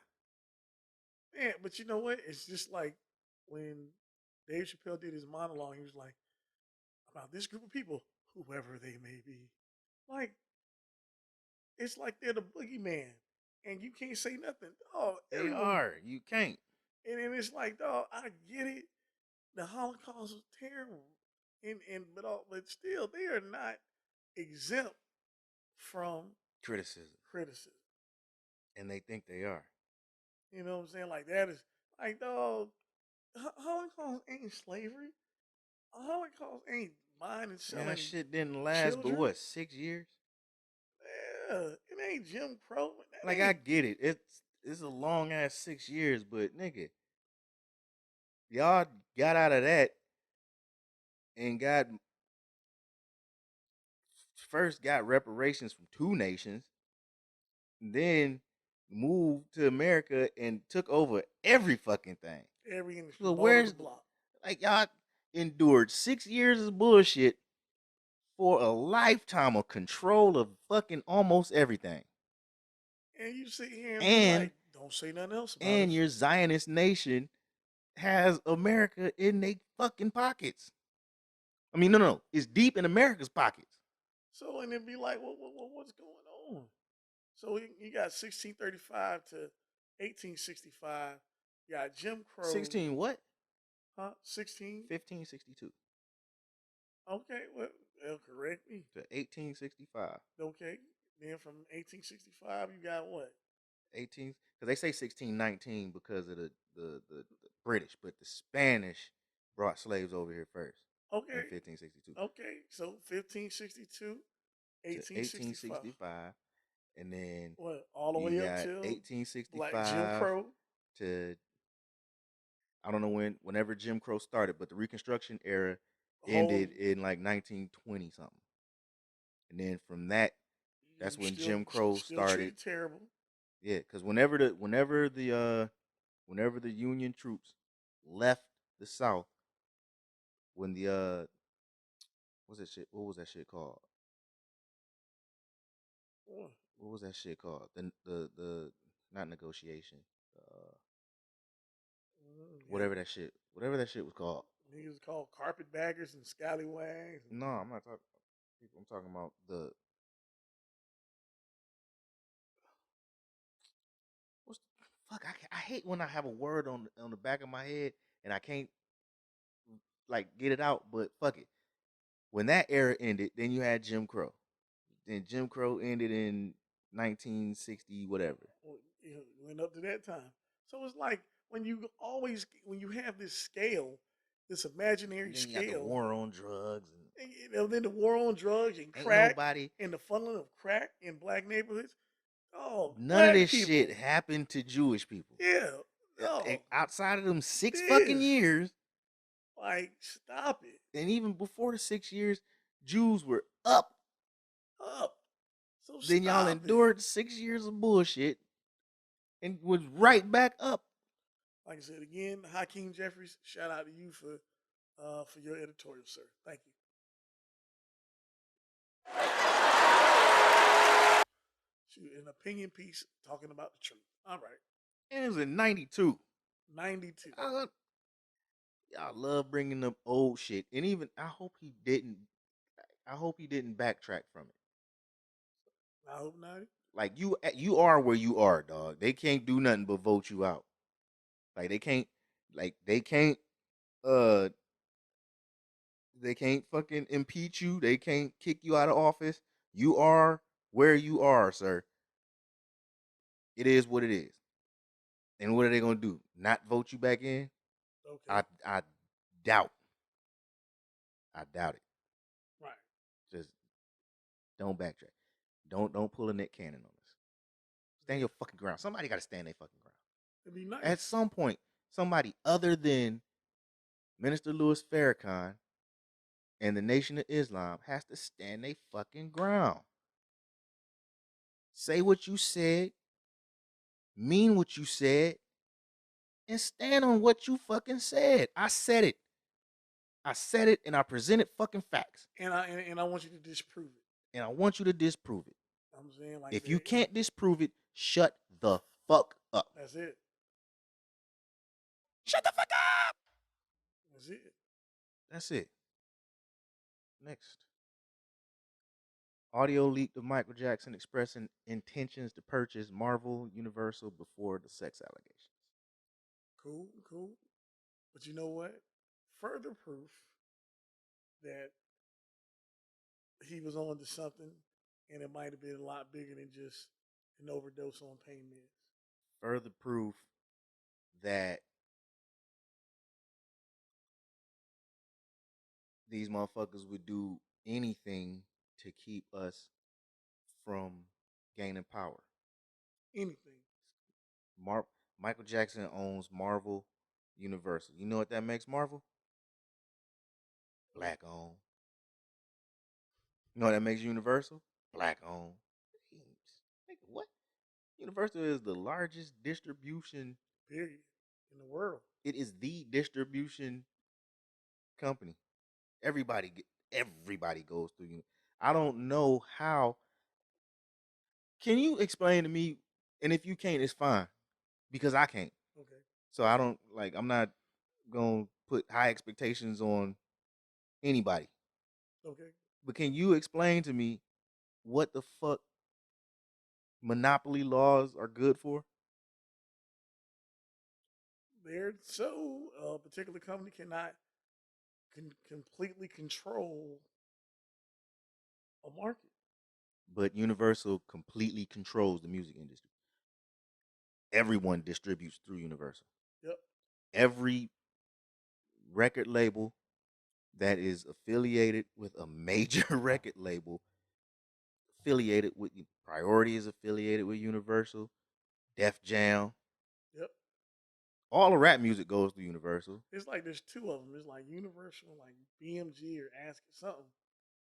Man, but you know what? It's just like when Dave Chappelle did his monologue, he was like, about this group of people, whoever they may be. Like, it's like they're the boogeyman. And you can't say nothing. Oh, They everyone. are. You can't. And then it's like, dog, I get it. The Holocaust was terrible. But still they are not exempt from Criticism. criticism. And they think they are. You know what I'm saying? Like that is like dog, Holocaust ain't slavery. Holocaust ain't buying and Man, that selling shit didn't last but children. what, 6 years? Yeah, it ain't Jim Crow. That Like I ain't get it. It's a long ass 6 years, but nigga, y'all got out of that and got reparations from two nations, then moved to America and took over every fucking thing. every industry, So ball of the where's block. like y'all endured 6 years of bullshit for a lifetime of control of fucking almost everything. And you sit here and be And like, don't say nothing else about and us. your Zionist nation has America in their fucking pockets. I mean, no, it's deep in America's pockets. So and then be like, what's going on? So you got 1635 to 1865. You got Jim Crow. 16 what? Huh? 16? 1562 Okay, well, they'll correct me. to 1865. Okay, then from 1865, you got what? 18, because they say 1619 because of the British, but the Spanish brought slaves over here first in Okay, 1562 okay, so 1562, to 1865. 1865, and then What? All the you way up got till Black Jim 1865 Crow? to, I don't know whenever Jim Crow started, but the Reconstruction era Whole, ended in like 1920 something, and then from that, you that's when Jim Crow still started. treated terrible. Yeah, because whenever the Union troops left the South, when the what was that shit called? Boy, What was that shit called? The not negotiation. yeah, Whatever that shit was called. niggas called carpetbaggers and scallywags. No, I'm not talking people. I'm talking about the what's the, fuck. I hate when I have a word on the back of my head and I can't like get it out. But fuck it. When that era ended, then you had Jim Crow. Then Jim Crow ended in 1960 whatever. Well, it went up to that time. So it's like when you have this scale, this imaginary Then you got the scale, war on drugs and and, then the war on drugs and ain't crack nobody. and the funneling of crack in black neighborhoods. Oh, None of black this people. shit happened to Jewish people. Yeah. Oh, Outside of them 6 fucking this. years, Like, stop it. and even before the 6 years, Jews were up. Up. So Then y'all stop it. endured 6 years of bullshit and was right back up. Like I said again, Hakeem Jeffries, shout out to you for your editorial, sir. Thank you. Shoot, an opinion piece talking about the truth. All right. And it was in '92. 92. Y'all love bringing up old shit, and even I hope he didn't. I hope he didn't backtrack from it. I hope not. Like you are where you are, dog. They can't do nothing but vote you out. Like they can't uh they can't fucking impeach you. They can't kick you out of office. You are where you are, sir. It is what it is. And what are they gonna do? Not vote you back in? Okay. I doubt. I doubt it. Right. Just don't backtrack. Don't pull a Nick Cannon on us. Stand your fucking ground. Somebody got to stand their fucking ground. It'd be nice. At some point, somebody other than Minister Louis Farrakhan and the Nation of Islam has to stand their fucking ground. Say what you said, mean what you said, and stand on what you fucking said. I said it. I said it, and I presented fucking facts. And I want you to disprove it. And I want you to disprove it. I'm saying like if that. you can't disprove it, shut the fuck up. That's it. Shut the fuck up. That's it. That's it. Next. Audio leaked of Michael Jackson expressing intentions to purchase Marvel Universal before the sex allegations. Cool, cool. But you know what? Further proof that he was on to something and it might have been a lot bigger than just an overdose on pain meds. Further proof that these motherfuckers would do anything to keep us from gaining power. Anything. Michael Jackson owns Marvel Universal. You know what that makes Marvel? Black owned. You know what that makes Universal? Black owned. What? Universal is the largest distribution period in the world. It is the distribution company. Everybody goes through you. I don't know how. Can you explain to me? And if you can't, it's fine because I can't. Okay. So I don't like. I'm not gonna put high expectations on anybody. Okay. But can you explain to me what the fuck monopoly laws are good for? They're so a particular company cannot completely control a market. But Universal completely controls the music industry. Everyone distributes through Universal. Yep. Every record label that is affiliated with a major record label, affiliated with Priority is affiliated with Universal, Def Jam, Yep. all the rap music goes through Universal. It's like there's two of them. It's like Universal, like BMG or Ask something.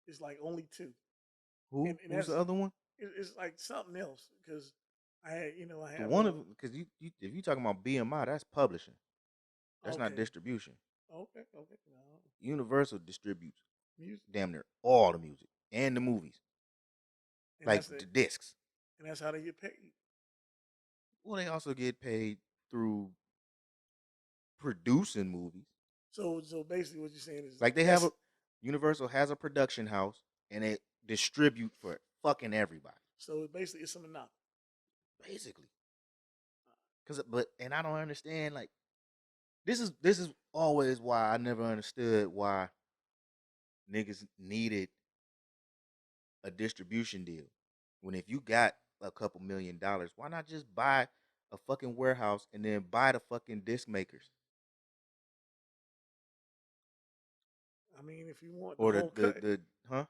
It's like only two, and Who's that's the other one? it's like something else because I had I The have one of because you if you talking about BMI, that's publishing. That's not okay, distribution. okay, no, Universal distributes music, damn near all the music and the movies, and like that's it, the discs. and that's how they get paid. Well, they also get paid through producing movies. So basically, what you're saying is Like they have that's a Universal has a production house and they distribute for fucking everybody. so basically it's a monopoly. Basically. But I don't understand like this is always why I never understood why niggas needed a distribution deal. When if you got a couple $1,000,000, why not just buy a fucking warehouse and then buy the fucking disc makers I mean, if you want the or whole cut, the huh?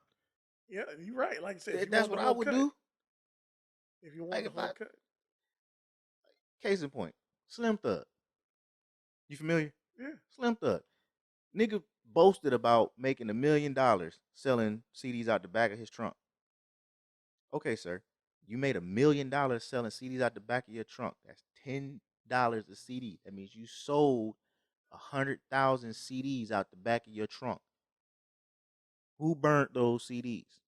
yeah, you're right. Like I said, if you That's want the what I whole would cut, do. if you want Like the if I whole cut, case in point, Slim Thug. You familiar? yeah. Slim Thug. Nigga boasted about making $1,000,000 selling CDs out the back of his trunk. Okay, sir. You made $1,000,000 selling CDs out the back of your trunk. That's $10 a CD. That means you sold 100,000 CDs out the back of your trunk. Who burnt those CDs?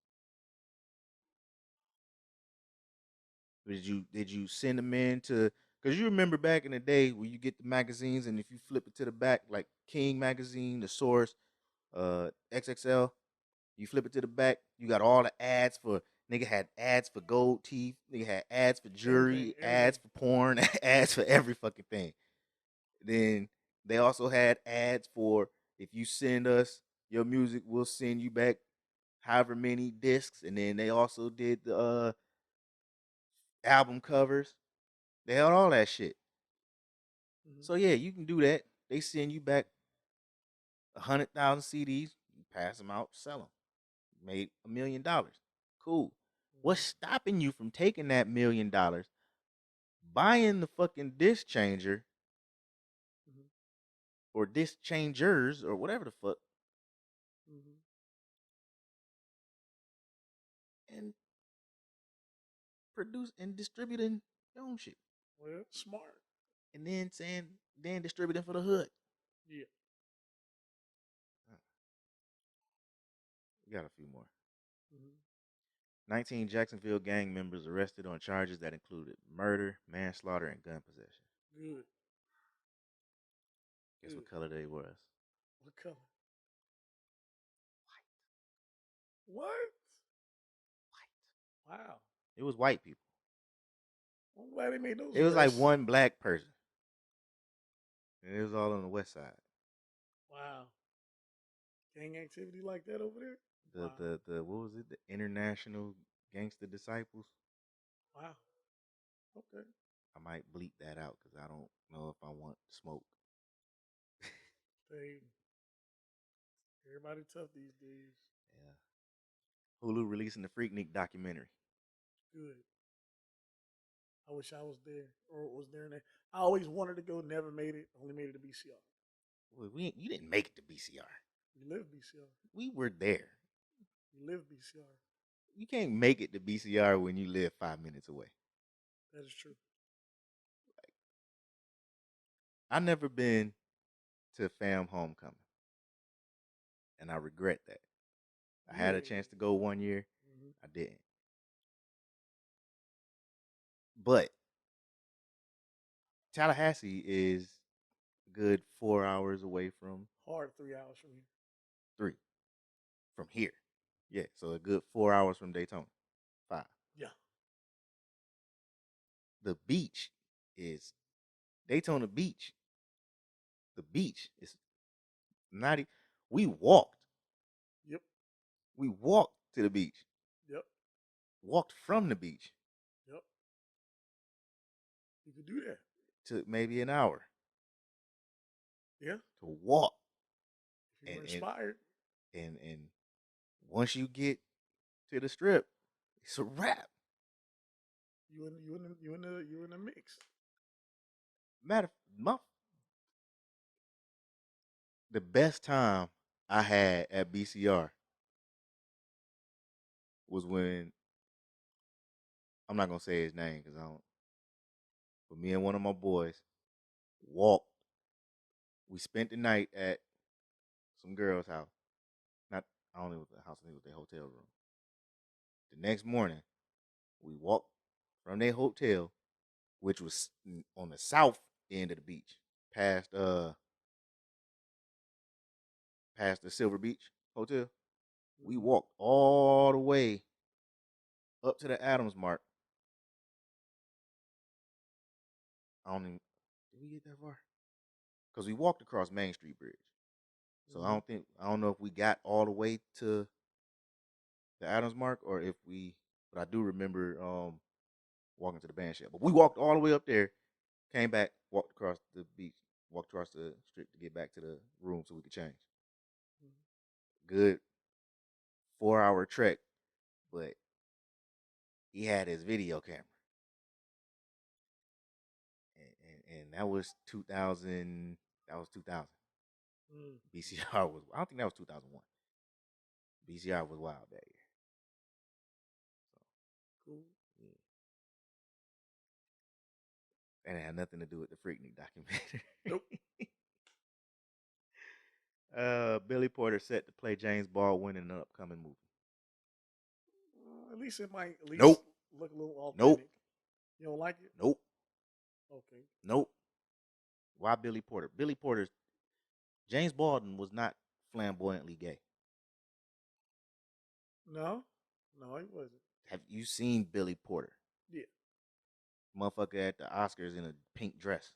Did you send them in to? Because you remember back in the day when you get the magazines and if you flip it to the back, like King magazine, The Source, XXL, you flip it to the back, you got all the ads for nigga had ads for gold teeth, nigga had ads for Everything, jewelry, everything. ads for porn, ads for every fucking thing. Then they also had ads for if you send us your music, we'll send you back however many discs. And then they also did the album covers. They had all that shit. Mm-hmm. So yeah, you can do that. They send you back 100,000 CDs. You pass them out, sell them. Made $1,000,000. Cool. What's Mm-hmm. stopping you from taking that $1,000,000, buying the fucking disc changer Mm-hmm. or disc changers or whatever the fuck, Mm-hmm. and produce and distributing your own shit, Well, smart. and then distributing for the hood? Yeah. We got a few more. Mm-hmm. 19 Jacksonville gang members arrested on charges that included murder, manslaughter, and gun possession. Good. Guess Good. what color they was? What color? What? White. Wow. It was white people. I'm glad they made those It was like arrests. one black person, and it was all on the west side. Wow. Gang activity like that over there? The Wow. the what was it? The International Gangster Disciples. Wow. Okay. I might bleep that out because I don't know if I want smoke. They everybody tough these days. Yeah. Hulu releasing the Freaknik documentary. Good. I wish I was there or was there. I always wanted to go, never made it. Only made it to BCR. Well, you didn't make it to BCR. You live BCR. We were there. You live BCR. You can't make it to BCR when you live 5 minutes away. That is true. I never been to Fam Homecoming, and I regret that. I had a chance to go one year. Mm-hmm. I didn't. But Tallahassee is a good 4 hours away from Hard 3 hours from here. 3 from here. Yeah, so a good 4 hours from Daytona. 5. Yeah. The beach is Daytona Beach beach. It's not. We walked. Yep. We walked to the beach. Yep. Walked from the beach Yep. You could do that. to maybe an hour Yeah. to walk. If you were And inspired. and once you get to the strip, it's a wrap. You in the mix. Matter the best time I had at BCR was when I'm not gonna say his name because I don't. But me and one of my boys walked. We spent the night at some girl's house. Not I don't know what the house. I think it was their hotel room. The next morning, we walked from their hotel, which was on the south end of the beach, past past the Silver Beach Hotel. We walked all the way up to the Adams Mark. I don't even did we get that far? Because we walked across Main Street Bridge. So I don't know if we got all the way to the Adams Mark or if we but I do remember walking to the band shell. But we walked all the way up there, came back, walked across the beach, walked across the strip to get back to the room so we could change. Good 4 hour trek, but he had his video camera. And that was 2000. That was 2000. BCR was. I don't think that was 2001. BCR was wild that year. So, Cool. yeah. And it had nothing to do with the Freaknik documentary. Nope. Billy Porter set to play James Baldwin in an upcoming movie. At least it might Nope. look a little authentic. Nope. You don't like it? Nope. Okay. Nope. Why Billy Porter? Billy Porter's James Baldwin was not flamboyantly gay. No, he wasn't. Have you seen Billy Porter? Yeah. Motherfucker at the Oscars in a pink dress.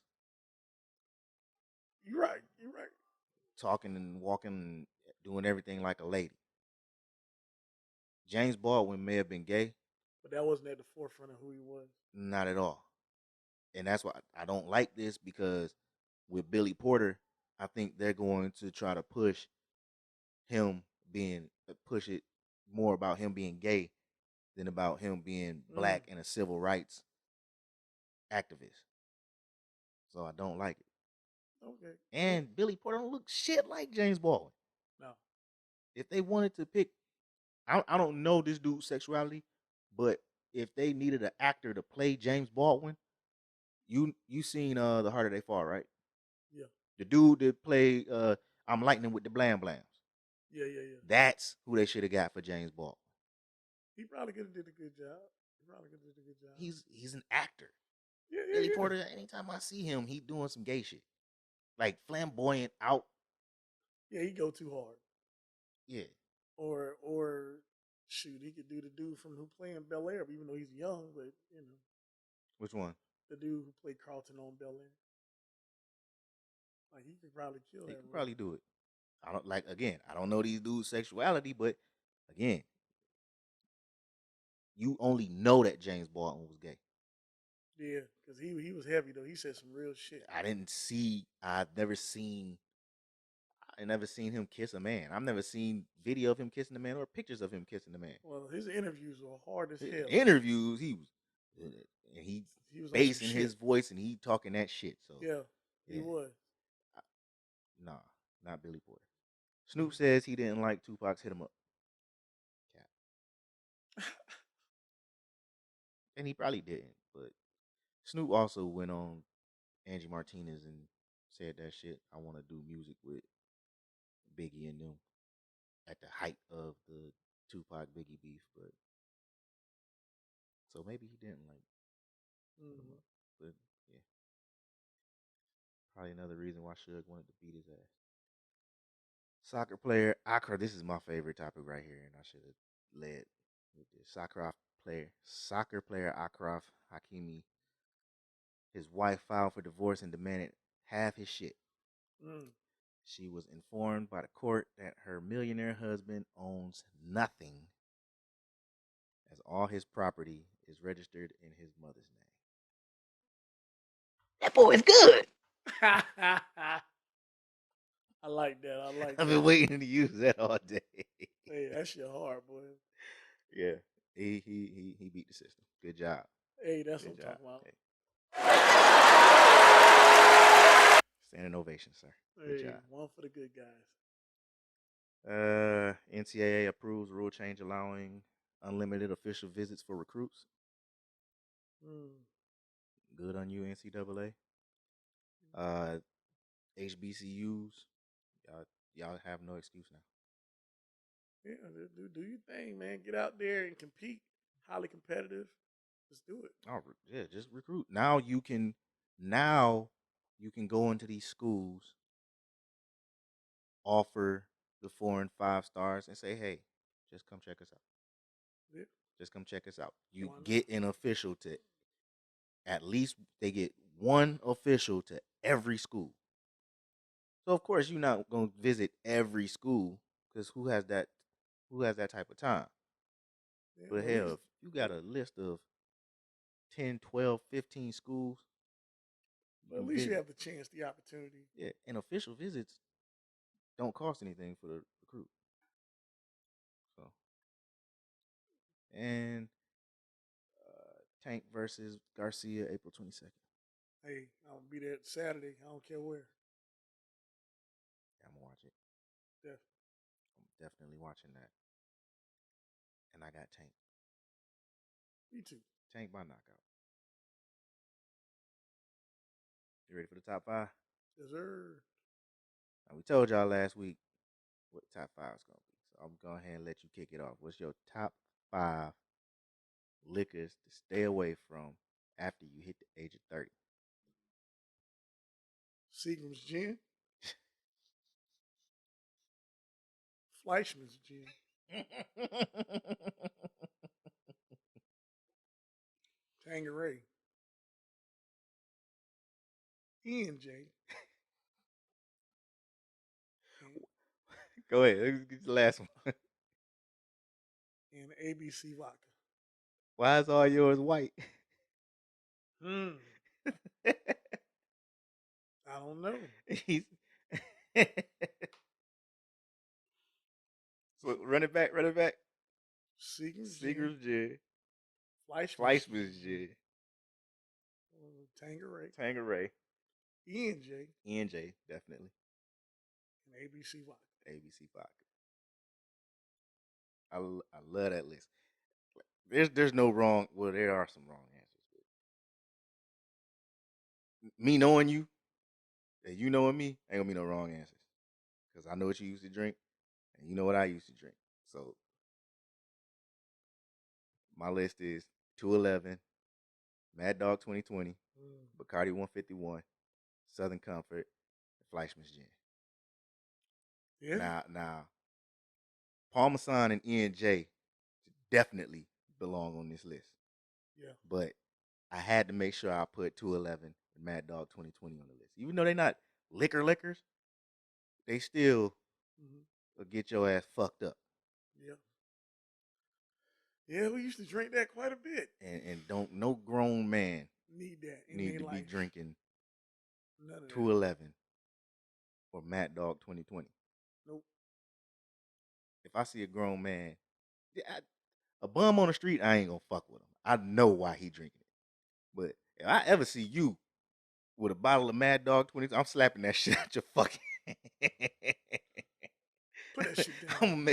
You're right. You're right. Talking and walking and doing everything like a lady. James Baldwin may have been gay. But that wasn't at the forefront of who he was. Not at all. And that's why I don't like this because with Billy Porter, I think they're going to try to push it more about him being gay than about him being black and a civil rights activist. So I don't like it. Okay. And Billy Porter don't look shit like James Baldwin. No. If they wanted to pick, I don't know this dude's sexuality, but if they needed an actor to play James Baldwin, you seen The Harder They Fall, right? Yeah. The dude that played I'm Lightning with the Blam Blams. Yeah. That's who they should have got for James Baldwin. He probably could have did a good job. He's an actor. Yeah. Billy Porter, anytime I see him, he doing some gay shit. Like flamboyant out. Yeah, he go too hard. Yeah. Or shoot, he could do the dude from who playing Bel Air, even though he's young, but you know. Which one? The dude who played Carlton on Bel Air. Like he could probably kill that. He could probably do it. I don't know these dudes' sexuality, but again, you only know that James Baldwin was gay. Yeah, because he was heavy though. He said some real shit. I've never seen him kiss a man. I've never seen video of him kissing a man or pictures of him kissing a man. Well, his interviews were hard as hell. Interviews, he was basing his shit. voice and he talking that shit. So yeah. He was. Nah, not Billy Porter. Snoop says he didn't like Tupac's "Hit 'Em Up." Cap. And he probably didn't, but Snoop also went on Angie Martinez and said that shit. I want to do music with Biggie and them at the height of the Tupac Biggie beef, but so maybe he didn't like Hit 'Em Up. But yeah, probably another reason why Suge wanted to beat his ass. Soccer player Akra. This is my favorite topic right here, and I should have led with this. Soccer player Akraf Hakimi. His wife filed for divorce and demanded half his shit. She was informed by the court that her millionaire husband owns nothing, as all his property is registered in his mother's name. That boy is good. I like that. I like I've that. been waiting to use that all day. Hey, that's your heart, boy. Yeah, he beat the system. Good job. Hey, that's Good what I'm job. talking about. Hey. Standing ovation, sir. Good Hey, job. one for the good guys. NCAA approves rule change allowing unlimited official visits for recruits. Good on you, NCAA. HBCUs, y'all have no excuse now. Yeah, do your thing, man. Get out there and compete. Highly competitive. Just do it. Oh yeah, just recruit. Now you can go into these schools, offer the 4 and 5 stars, and say, hey, just come check us out. Yeah. Just come check us out. You Why not? get an official to at least they get one official to every school. So of course you're not gonna visit every school because who has that type of time? Yeah, But well, at hell, least, if you got a list of 10, 12, 15 schools, but at least you have the chance, the opportunity. Yeah, and official visits don't cost anything for the recruit. So, and Tank versus Garcia, April 22nd. Hey, I'll be there Saturday. I don't care where. Yeah, I'm gonna watch it. Yeah. I'm definitely watching that. And I got Tank. Me too. Tank by knockout. You ready for the top 5? Yes, sir. Now, we told y'all last week what top 5 is gonna be. So I'm going to go ahead and let you kick it off. What's your top 5 liquors to stay away from after you hit the age of 30? Seagram's Gin. Fleischmann's Gin. Tangeray. E&J. Go ahead. Let's get the last one. And ABC vodka. Why is all yours white? I don't know. So run it back. Seagram's Gin. Fleischmann's Gin. Tangeray. E&J. E&J, definitely. And ABC vodka. ABC vodka. I love that list. There's no wrong. Well, there are some wrong answers. But me knowing you, and you knowing me, ain't gonna be no wrong answers. Because I know what you used to drink, and you know what I used to drink. So my list is 211, Mad Dog 2020, Bacardi 151, Southern Comfort, and Fleischmann's Gin. Yeah. Now, Parmesan and E&J definitely belong on this list. Yeah. But I had to make sure I put 211 and Mad Dog 2020 on the list. Even though they're not liquors, they still will get your ass fucked up. Yeah. Yeah, we used to drink that quite a bit. And don't no grown man need to be drinking none of 211 or Mad Dog 2020. Nope. If I see a grown man, a bum on the street, I ain't gonna fuck with him. I know why he drinking it. But if I ever see you with a bottle of Mad Dog 20, I'm slapping that shit out your fucking Put that shit down. I'm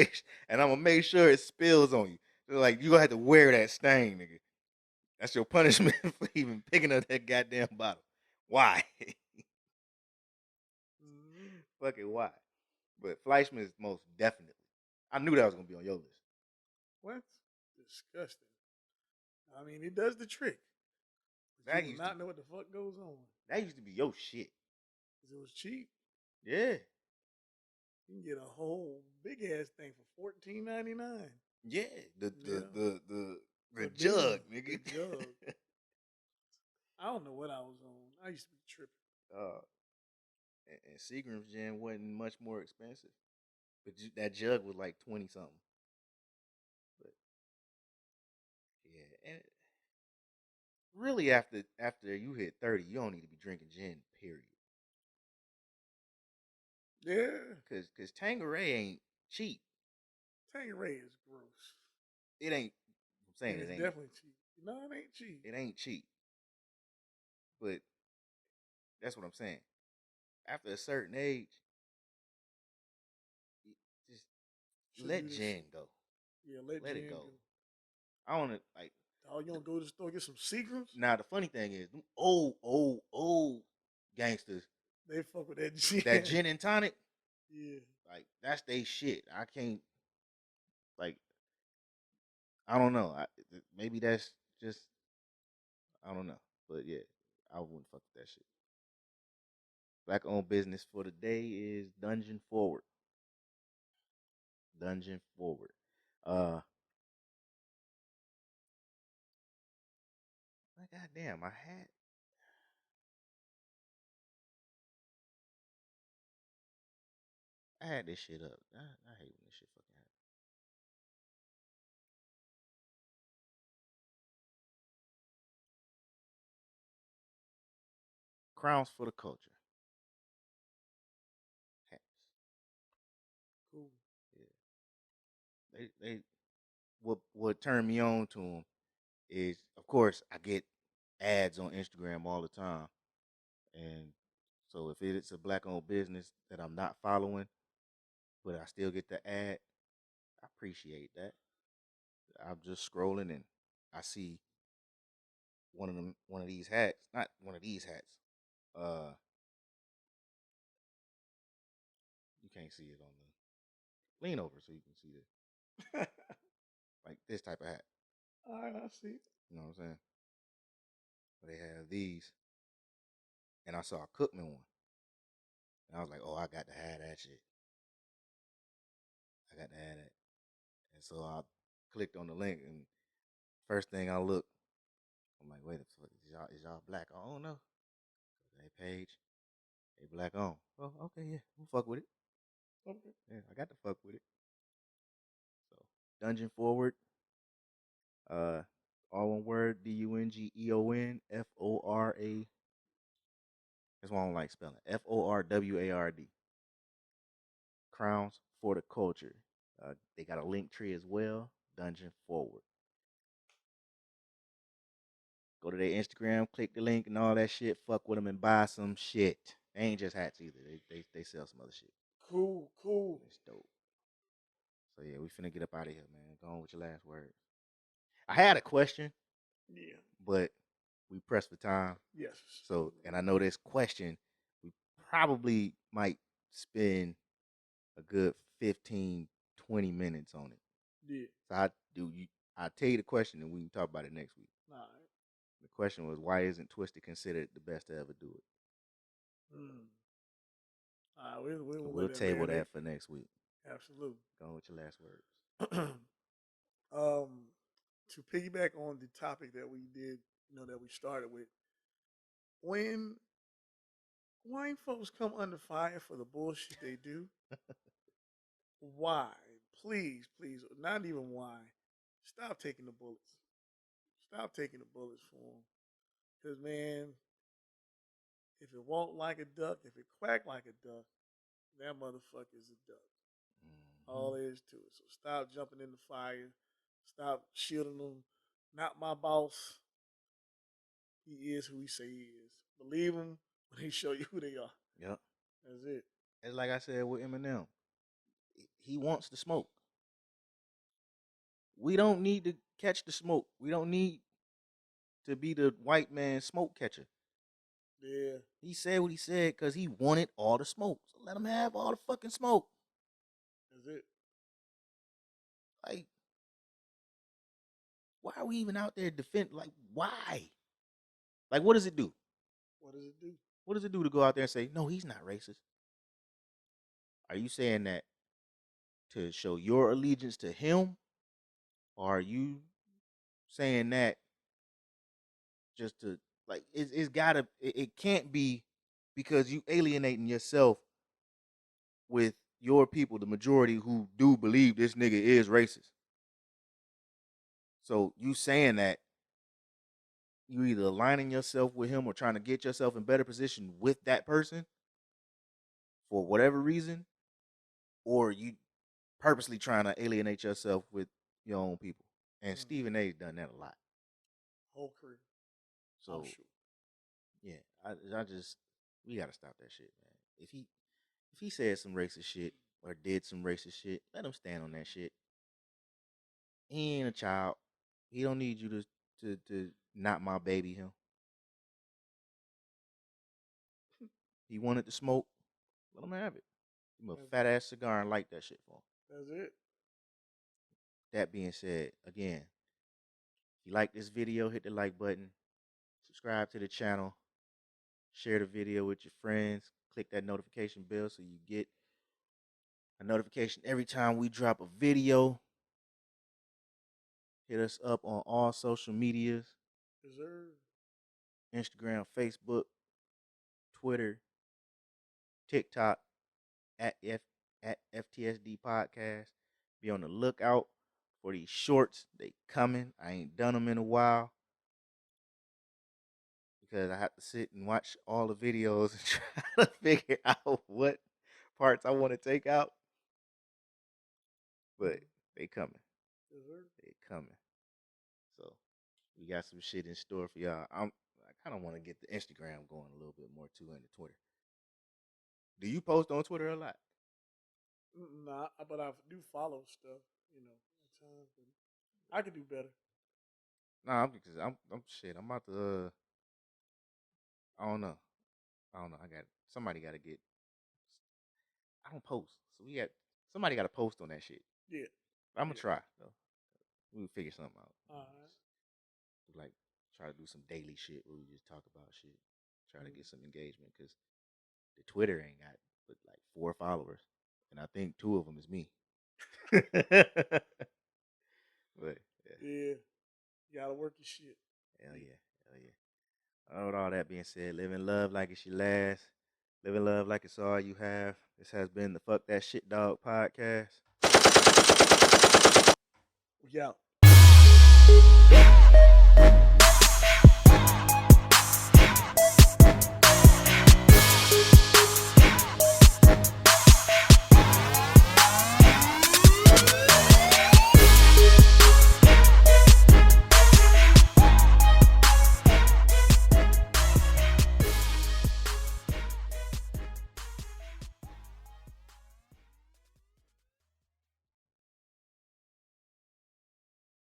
gonna make sure it spills on you. So like you gonna have to wear that stain, nigga. That's your punishment for even picking up that goddamn bottle. Why? Fucking why? But Fleischmann is most definitely. I knew that was gonna be on your list. What? Disgusting. I mean, it does the trick. But you do not know what the fuck goes on. That used to be your shit. Because it was cheap. Yeah. You can get a whole big ass thing for $14.99. Yeah. The jug, nigga. The jug. I don't know what I was on. I used to be tripping. And Seagram's gin wasn't much more expensive, but that jug was like 20 something. But yeah, and really after you hit 30, you don't need to be drinking gin. Period. Yeah. Cause Tanqueray ain't cheap. Tanqueray is gross. It ain't. I'm saying It is it ain't. definitely cheap. No, it ain't cheap. It ain't cheap. But that's what I'm saying. After a certain age, just Should let do this. gin go. Yeah, let Let gin it go. go. I want to like. Oh, you gonna go to the store get some Seagrams? Now the funny thing is, them old gangsters, They fuck with that gin. that gin and tonic, Yeah. like that's they shit. I can't like. I don't know. Maybe that's just I don't know. But yeah, I wouldn't fuck with that shit. Black owned business for the day is Dungeon Forward. Dungeon Forward. Uh, my goddamn, I had this shit up. I hate when this shit fucking happens. Crowns for the culture. Hats. Cool. Yeah. They what turned me on to them is, of course, I get ads on Instagram all the time, and so if it's a black owned business that I'm not following, but I still get the ad, I appreciate that. I'm just scrolling and I see one of these hats, not one of these hats. Uh, you can't see it on the lean over so you can see this, like this type of hat. All right, I see. You know what I'm saying? They have these, and I saw a Cookman one, and I was like, oh, I got to have that shit. I got to have that, and so I clicked on the link, and first thing I look, I'm like, wait a fuck, is y'all black? I don't know. They page, they black on. Oh, okay, yeah, I'm fuck with it. Okay. Yeah, I got to fuck with it. So Dungeon Forward, uh, all one word, DungeonForward. That's why I don't like spelling. FORWARD. Crowns for the culture. They got a link tree as well. Dungeon Forward. Go to their Instagram, click the link and all that shit. Fuck with them and buy some shit. They ain't just hats either. They sell some other shit. Cool. Cool. It's dope. So yeah, we finna get up out of here, man. Go on with your last words. I had a question, Yeah. but we pressed for time. Yes. So, and I know this question, we probably might spend a good 15, 20 minutes on it. Yeah. So I'll tell you the question and we can talk about it next week. All right. The question was, why isn't Twisted considered the best to ever do it? All right, we'll We'll let that table marinate. that for next week. Absolutely. Go on with your last words. To piggyback on the topic that we did, that we started with, when white folks come under fire for the bullshit they do, why? Please, please, not even why. Stop taking the bullets. Stop taking the bullets for them. Because, man, if it walk like a duck, if it quack like a duck, that motherfucker is a duck. All there is to it. So stop jumping in the fire. Stop shielding them. Not my boss. He is who he say he is. Believe him when he show you who they are. Yep. That's it. It's like I said with Eminem. He wants the smoke. We don't need to catch the smoke. We don't need to be the white man smoke catcher. Yeah. He said what he said because he wanted all the smoke. So let him have all the fucking smoke. That's it. Like, why are we even out there defend? Like, why? Like, what does it do? What does it do? What does it do to go out there and say, no, he's not racist? Are you saying that to show your allegiance to him? Or are you saying that just to, like, it can't be because you alienating yourself with your people, the majority who do believe this nigga is racist. So you saying that, you either aligning yourself with him or trying to get yourself in better position with that person for whatever reason, or you purposely trying to alienate yourself with your own people. And Stephen A's done that a lot. Whole career. So yeah, I just, we gotta stop that shit, man. If he said some racist shit or did some racist shit, let him stand on that shit. He ain't a child. He don't need you to not my baby him. He wanted to smoke, let him have it. Give him a fat ass cigar and light that shit for him. That's it. That being said, again, if you like this video, hit the like button, subscribe to the channel, share the video with your friends, click that notification bell so you get a notification every time we drop a video. Hit us up on all social medias. Yes, sir. Instagram, Facebook, Twitter, TikTok, at FTSD Podcast. Be on the lookout for these shorts. They coming. I ain't done them in a while because I have to sit and watch all the videos and try to figure out what parts I want to take out. But they coming. Yes, sir. They coming. So we got some shit in store for y'all. I kind of want to get the Instagram going a little bit more too, and the Twitter. Do you post on Twitter a lot? Nah, but I do follow stuff, you know, at times. But I could do better. Nah, because I'm shit. I'm about to. I don't know. I got somebody got to get. I don't post, so we got somebody got to post on that shit. Yeah, I'm gonna try though. We'll figure something out. All right. Like try to do some daily shit where we just talk about shit. Try to get some engagement because the Twitter ain't got but like 4 followers, and I think 2 of them is me. But yeah, you gotta work your shit. Hell yeah, hell yeah. With all that being said, live in love like it's your last. Live in love like it's all you have. This has been the Fuck That Shit Dawg podcast. We out.